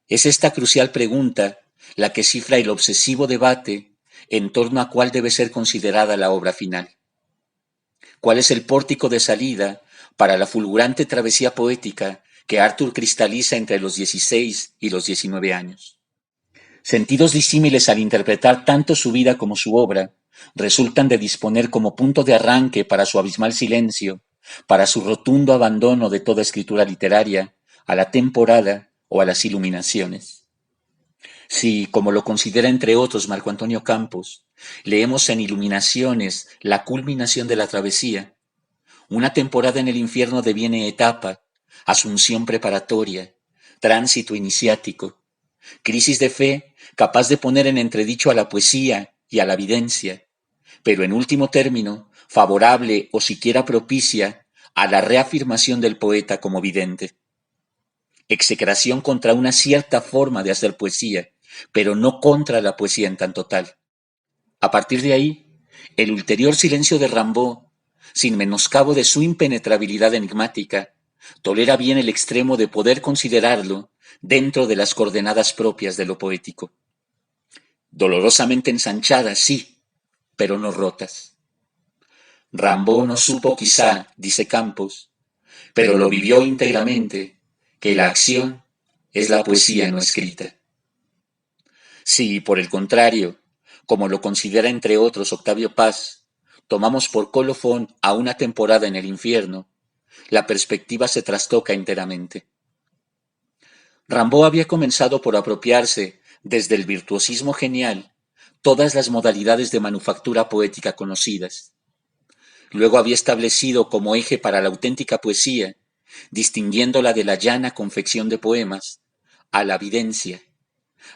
Es esta crucial pregunta la que cifra el obsesivo debate en torno a cuál debe ser considerada la obra final. ¿Cuál es el pórtico de salida para la fulgurante travesía poética que Arthur cristaliza entre los 16 y los 19 años. Sentidos disímiles al interpretar tanto su vida como su obra, resultan de disponer como punto de arranque para su abismal silencio, para su rotundo abandono de toda escritura literaria, a la temporada o a las iluminaciones. Si, como lo considera entre otros Marco Antonio Campos, leemos en Iluminaciones la culminación de la travesía, una temporada en el infierno deviene etapa, asunción preparatoria, tránsito iniciático, crisis de fe capaz de poner en entredicho a la poesía y a la evidencia, pero en último término, favorable o siquiera propicia a la reafirmación del poeta como vidente. Execración contra una cierta forma de hacer poesía, pero no contra la poesía en tanto tal. A partir de ahí, el ulterior silencio de Rimbaud, sin menoscabo de su impenetrabilidad enigmática, tolera bien el extremo de poder considerarlo dentro de las coordenadas propias de lo poético. Dolorosamente ensanchadas, sí, pero no rotas. Rimbaud no supo quizá, dice Campos, pero lo vivió íntegramente, que la acción es la poesía no escrita. Si, por el contrario, como lo considera entre otros Octavio Paz, tomamos por colofón a una temporada en el infierno, la perspectiva se trastoca enteramente. Rimbaud había comenzado por apropiarse, desde el virtuosismo genial, todas las modalidades de manufactura poética conocidas. Luego había establecido como eje para la auténtica poesía, distinguiéndola de la llana confección de poemas, a la evidencia,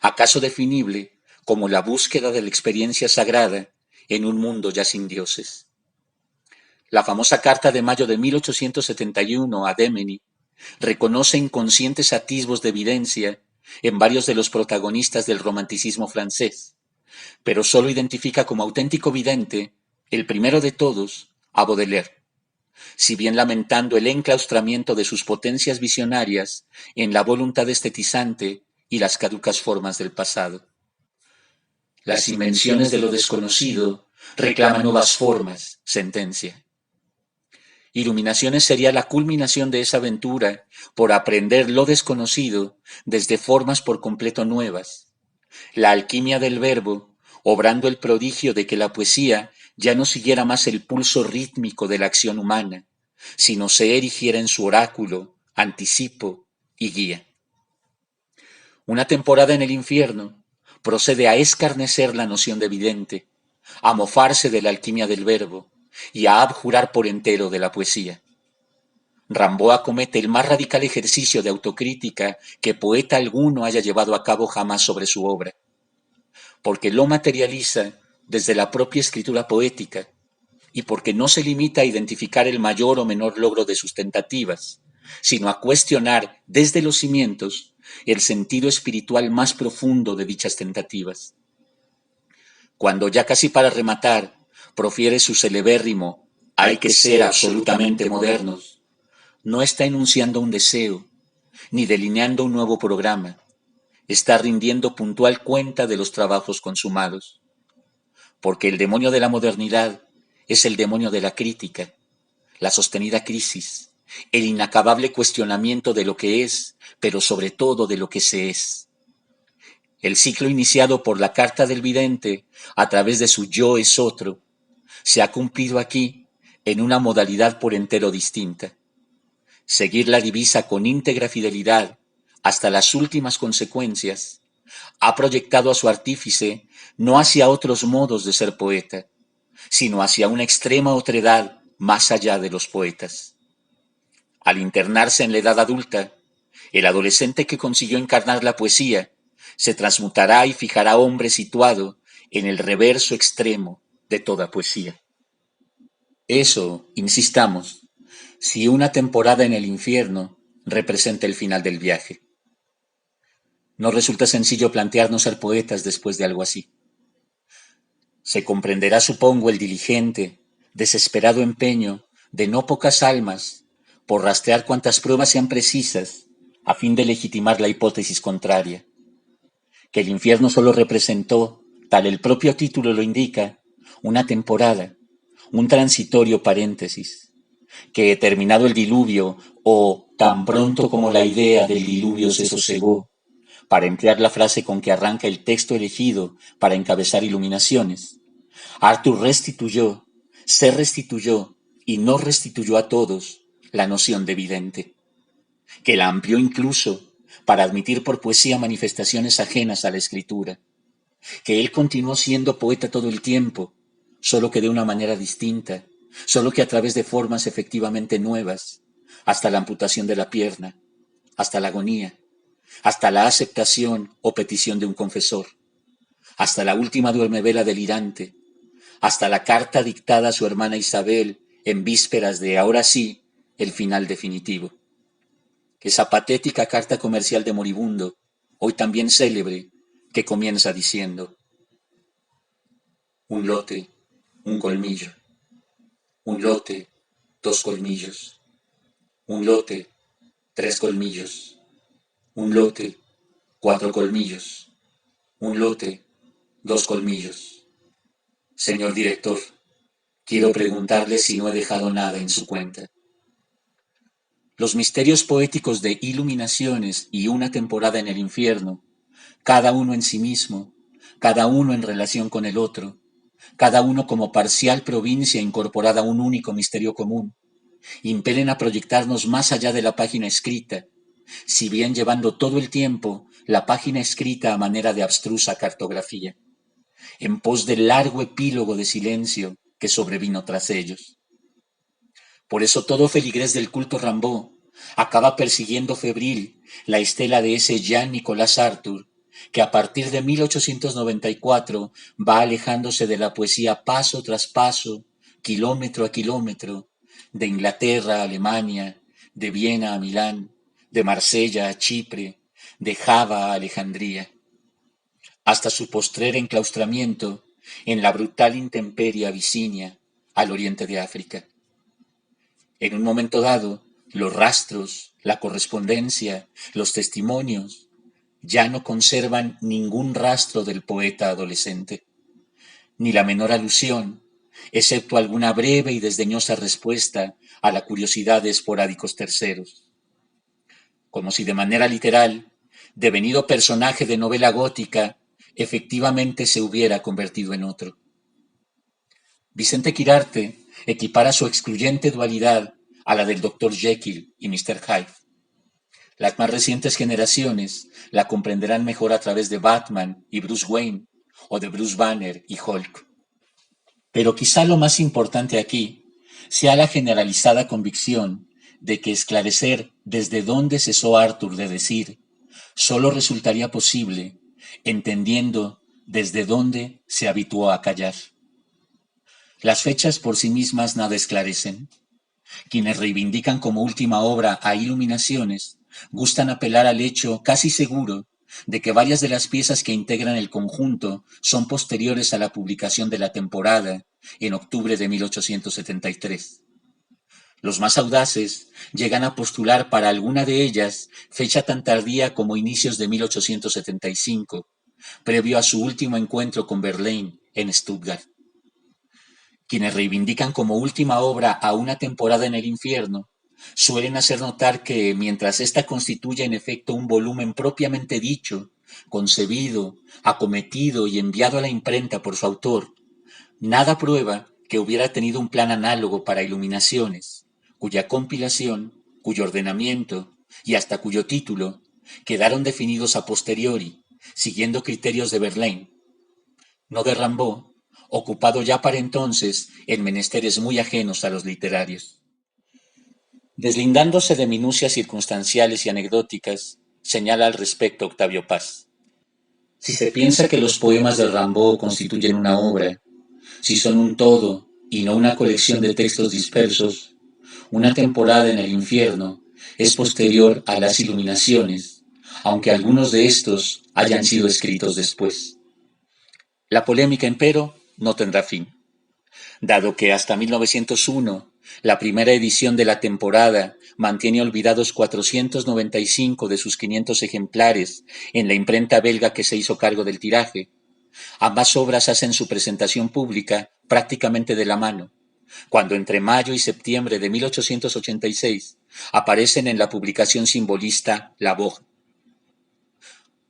acaso definible como la búsqueda de la experiencia sagrada en un mundo ya sin dioses. La famosa carta de mayo de 1871 a Démeny reconoce inconscientes atisbos de evidencia en varios de los protagonistas del romanticismo francés, pero solo identifica como auténtico vidente, el primero de todos, a Baudelaire, si bien lamentando el enclaustramiento de sus potencias visionarias en la voluntad estetizante y las caducas formas del pasado. Las invenciones de lo desconocido reclaman nuevas formas, sentencia. Iluminaciones sería la culminación de esa aventura por aprender lo desconocido desde formas por completo nuevas. La alquimia del verbo, obrando el prodigio de que la poesía ya no siguiera más el pulso rítmico de la acción humana, sino se erigiera en su oráculo, anticipo y guía. Una temporada en el infierno procede a escarnecer la noción de vidente, a mofarse de la alquimia del verbo y a abjurar por entero de la poesía. Rimbaud acomete el más radical ejercicio de autocrítica que poeta alguno haya llevado a cabo jamás sobre su obra, porque lo materializa desde la propia escritura poética y porque no se limita a identificar el mayor o menor logro de sus tentativas, sino a cuestionar desde los cimientos el sentido espiritual más profundo de dichas tentativas. Cuando ya casi para rematar profiere su celebérrimo «hay que ser absolutamente modernos», no está enunciando un deseo, ni delineando un nuevo programa, está rindiendo puntual cuenta de los trabajos consumados. Porque el demonio de la modernidad es el demonio de la crítica, la sostenida crisis, el inacabable cuestionamiento de lo que es, pero sobre todo de lo que se es. El ciclo iniciado por la carta del vidente a través de su yo es otro, se ha cumplido aquí en una modalidad por entero distinta. Seguir la divisa con íntegra fidelidad hasta las últimas consecuencias ha proyectado a su artífice no hacia otros modos de ser poeta, sino hacia una extrema otredad más allá de los poetas. Al internarse en la edad adulta, el adolescente que consiguió encarnar la poesía se transmutará y fijará hombre situado en el reverso extremo de toda poesía. Eso, insistamos, si una temporada en el infierno representa el final del viaje. No resulta sencillo plantearnos ser poetas después de algo así. Se comprenderá, supongo, el diligente, desesperado empeño de no pocas almas por rastrear cuantas pruebas sean precisas a fin de legitimar la hipótesis contraria. Que el infierno solo representó, tal el propio título lo indica, una temporada, un transitorio paréntesis, que terminado el diluvio, o tan pronto como la idea del diluvio se sosegó, para emplear la frase con que arranca el texto elegido para encabezar Iluminaciones, Arthur restituyó, se restituyó y nos restituyó a todos la noción de vidente, que la amplió incluso para admitir por poesía manifestaciones ajenas a la escritura, que él continuó siendo poeta todo el tiempo, solo que de una manera distinta, solo que a través de formas efectivamente nuevas, hasta la amputación de la pierna, hasta la agonía, hasta la aceptación o petición de un confesor, hasta la última duermevela delirante, hasta la carta dictada a su hermana Isabel en vísperas de, ahora sí, el final definitivo. Esa patética carta comercial de moribundo, hoy también célebre, que comienza diciendo: un lote, un colmillo; un lote, 2 colmillos; un lote, 3 colmillos; un lote, 4 colmillos; un lote, 2 colmillos. Señor director, quiero preguntarle si no he dejado nada en su cuenta. Los misterios poéticos de Iluminaciones y Una temporada en el infierno, cada uno en sí mismo, cada uno en relación con el otro, cada uno como parcial provincia incorporada a un único misterio común, impelen a proyectarnos más allá de la página escrita, si bien llevando todo el tiempo la página escrita a manera de abstrusa cartografía, en pos del largo epílogo de silencio que sobrevino tras ellos. Por eso todo feligrés del culto Rimbaud acaba persiguiendo febril la estela de ese Jean-Nicolas Arthur, que a partir de 1894 va alejándose de la poesía paso tras paso, kilómetro a kilómetro, de Inglaterra a Alemania, de Viena a Milán, de Marsella a Chipre, de Java a Alejandría, hasta su postrer enclaustramiento en la brutal intemperie abisinia, al oriente de África. En un momento dado, los rastros, la correspondencia, los testimonios, ya no conservan ningún rastro del poeta adolescente, ni la menor alusión, excepto alguna breve y desdeñosa respuesta a la curiosidad de esporádicos terceros. Como si de manera literal, devenido personaje de novela gótica, efectivamente se hubiera convertido en otro. Vicente Quirarte equipara su excluyente dualidad a la del Dr. Jekyll y Mr. Hyde. Las más recientes generaciones la comprenderán mejor a través de Batman y Bruce Wayne, o de Bruce Banner y Hulk. Pero quizá lo más importante aquí sea la generalizada convicción de que esclarecer desde dónde cesó Arthur de decir solo resultaría posible entendiendo desde dónde se habituó a callar. Las fechas por sí mismas nada esclarecen. Quienes reivindican como última obra a Iluminaciones gustan apelar al hecho casi seguro de que varias de las piezas que integran el conjunto son posteriores a la publicación de la temporada en octubre de 1873. Los más audaces llegan a postular para alguna de ellas fecha tan tardía como inicios de 1875, previo a su último encuentro con Verlaine en Stuttgart. Quienes reivindican como última obra a Una temporada en el infierno suelen hacer notar que, mientras ésta constituye en efecto un volumen propiamente dicho, concebido, acometido y enviado a la imprenta por su autor, nada prueba que hubiera tenido un plan análogo para Iluminaciones, cuya compilación, cuyo ordenamiento y hasta cuyo título quedaron definidos a posteriori, siguiendo criterios de Verlaine, no de Rimbaud, ocupado ya para entonces en menesteres muy ajenos a los literarios. Deslindándose de minucias circunstanciales y anecdóticas, señala al respecto Octavio Paz: si se piensa que los poemas de Rimbaud constituyen una obra, si son un todo y no una colección de textos dispersos, Una temporada en el infierno es posterior a las Iluminaciones, aunque algunos de estos hayan sido escritos después. La polémica, empero, no tendrá fin, dado que hasta 1901 la primera edición de la temporada mantiene olvidados 495 de sus 500 ejemplares en la imprenta belga que se hizo cargo del tiraje. Ambas obras hacen su presentación pública prácticamente de la mano, cuando entre mayo y septiembre de 1886 aparecen en la publicación simbolista La Vogue.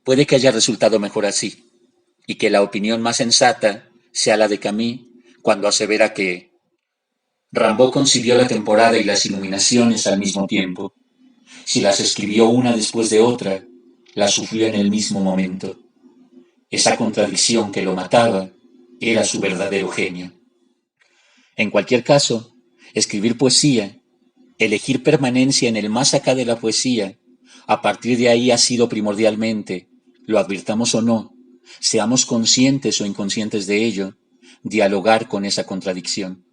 Puede que haya resultado mejor así, y que la opinión más sensata sea la de Camus cuando asevera que Rimbaud concibió la temporada y las iluminaciones al mismo tiempo. Si las escribió una después de otra, las sufrió en el mismo momento. Esa contradicción que lo mataba era su verdadero genio. En cualquier caso, escribir poesía, elegir permanencia en el más acá de la poesía, a partir de ahí ha sido primordialmente, lo advirtamos o no, seamos conscientes o inconscientes de ello, dialogar con esa contradicción.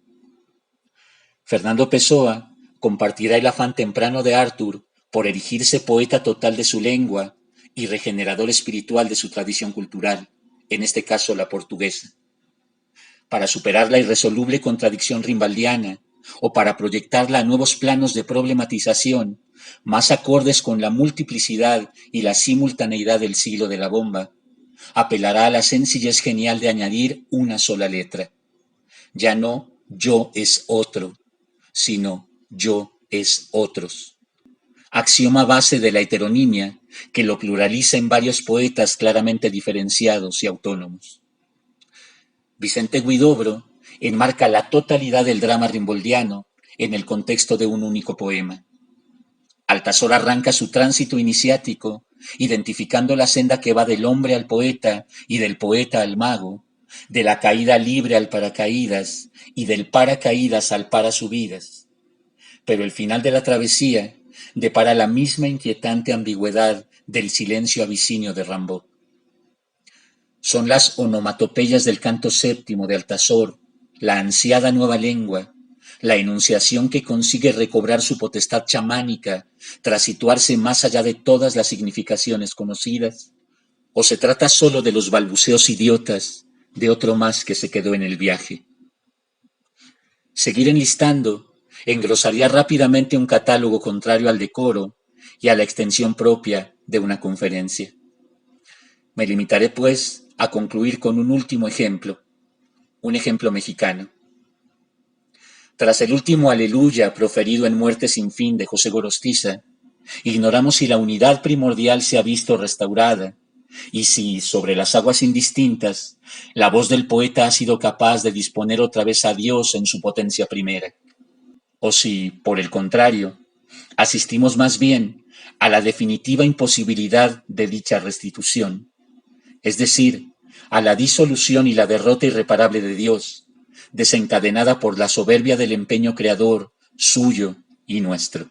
Fernando Pessoa compartirá el afán temprano de Arthur por erigirse poeta total de su lengua y regenerador espiritual de su tradición cultural, en este caso la portuguesa. Para superar la irresoluble contradicción rimbaldiana o para proyectarla a nuevos planos de problematización, más acordes con la multiplicidad y la simultaneidad del siglo de la bomba, apelará a la sencillez genial de añadir una sola letra. Ya no yo es otro, sino yo es otros. Axioma base de la heteronimia que lo pluraliza en varios poetas claramente diferenciados y autónomos. Vicente Huidobro enmarca la totalidad del drama rimboldiano en el contexto de un único poema. Altazor arranca su tránsito iniciático, identificando la senda que va del hombre al poeta y del poeta al mago, de la caída libre al paracaídas y del paracaídas al parasubidas. Pero el final de la travesía depara la misma inquietante ambigüedad del silencio abisinio de Rimbaud. Son las onomatopeyas del canto séptimo de Altazor, la ansiada nueva lengua, la enunciación que consigue recobrar su potestad chamánica tras situarse más allá de todas las significaciones conocidas, o se trata solo de los balbuceos idiotas de otro más que se quedó en el viaje. Seguir enlistando engrosaría rápidamente un catálogo contrario al decoro y a la extensión propia de una conferencia. Me limitaré, pues, a concluir con un último ejemplo, un ejemplo mexicano. Tras el último aleluya proferido en Muerte sin fin de José Gorostiza, ignoramos si la unidad primordial se ha visto restaurada y si, sobre las aguas indistintas, la voz del poeta ha sido capaz de disponer otra vez a Dios en su potencia primera. O si, por el contrario, asistimos más bien a la definitiva imposibilidad de dicha restitución, es decir, a la disolución y la derrota irreparable de Dios, desencadenada por la soberbia del empeño creador, suyo y nuestro.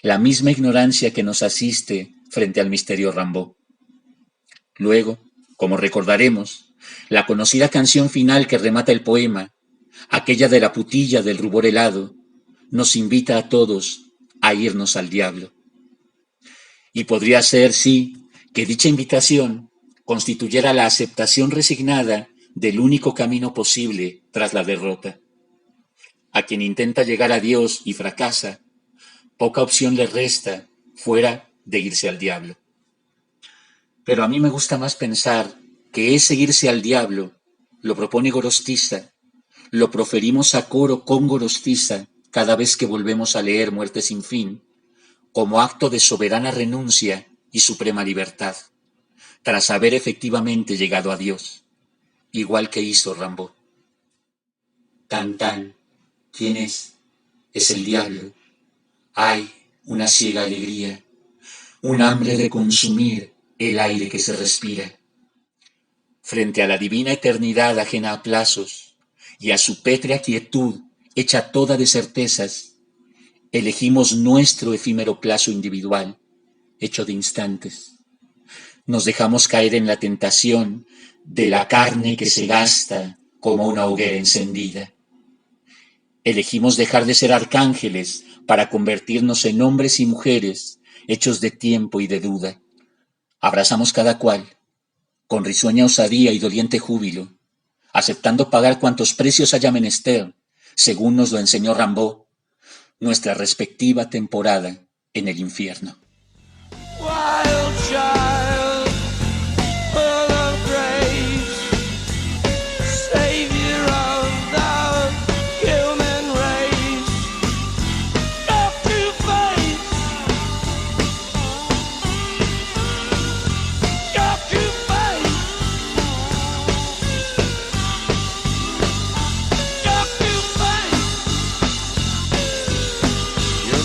La misma ignorancia que nos asiste frente al misterio Rimbaud. Luego, como recordaremos, la conocida canción final que remata el poema, aquella de la putilla del rubor helado, nos invita a todos a irnos al diablo. Y podría ser, sí, que dicha invitación constituyera la aceptación resignada del único camino posible tras la derrota. A quien intenta llegar a Dios y fracasa, poca opción le resta fuera de irse al diablo. Pero a mí me gusta más pensar que ese irse al diablo lo propone Gorostiza, lo proferimos a coro con Gorostiza cada vez que volvemos a leer Muerte sin fin, como acto de soberana renuncia y suprema libertad, tras haber efectivamente llegado a Dios, igual que hizo Rimbaud. Tan tan, ¿quién es? Es el diablo. Hay una ciega alegría, un hambre de consumir el aire que se respira. Frente a la divina eternidad ajena a plazos y a su pétrea quietud hecha toda de certezas, elegimos nuestro efímero plazo individual, hecho de instantes. Nos dejamos caer en la tentación de la carne que se gasta como una hoguera encendida. Elegimos dejar de ser arcángeles para convertirnos en hombres y mujeres hechos de tiempo y de duda. Abrazamos cada cual, con risueña osadía y doliente júbilo, aceptando pagar cuantos precios haya menester, según nos lo enseñó Rimbaud, nuestra respectiva temporada en el infierno. Wild child, full of grace, savior of the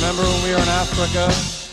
Remember when we were in Africa?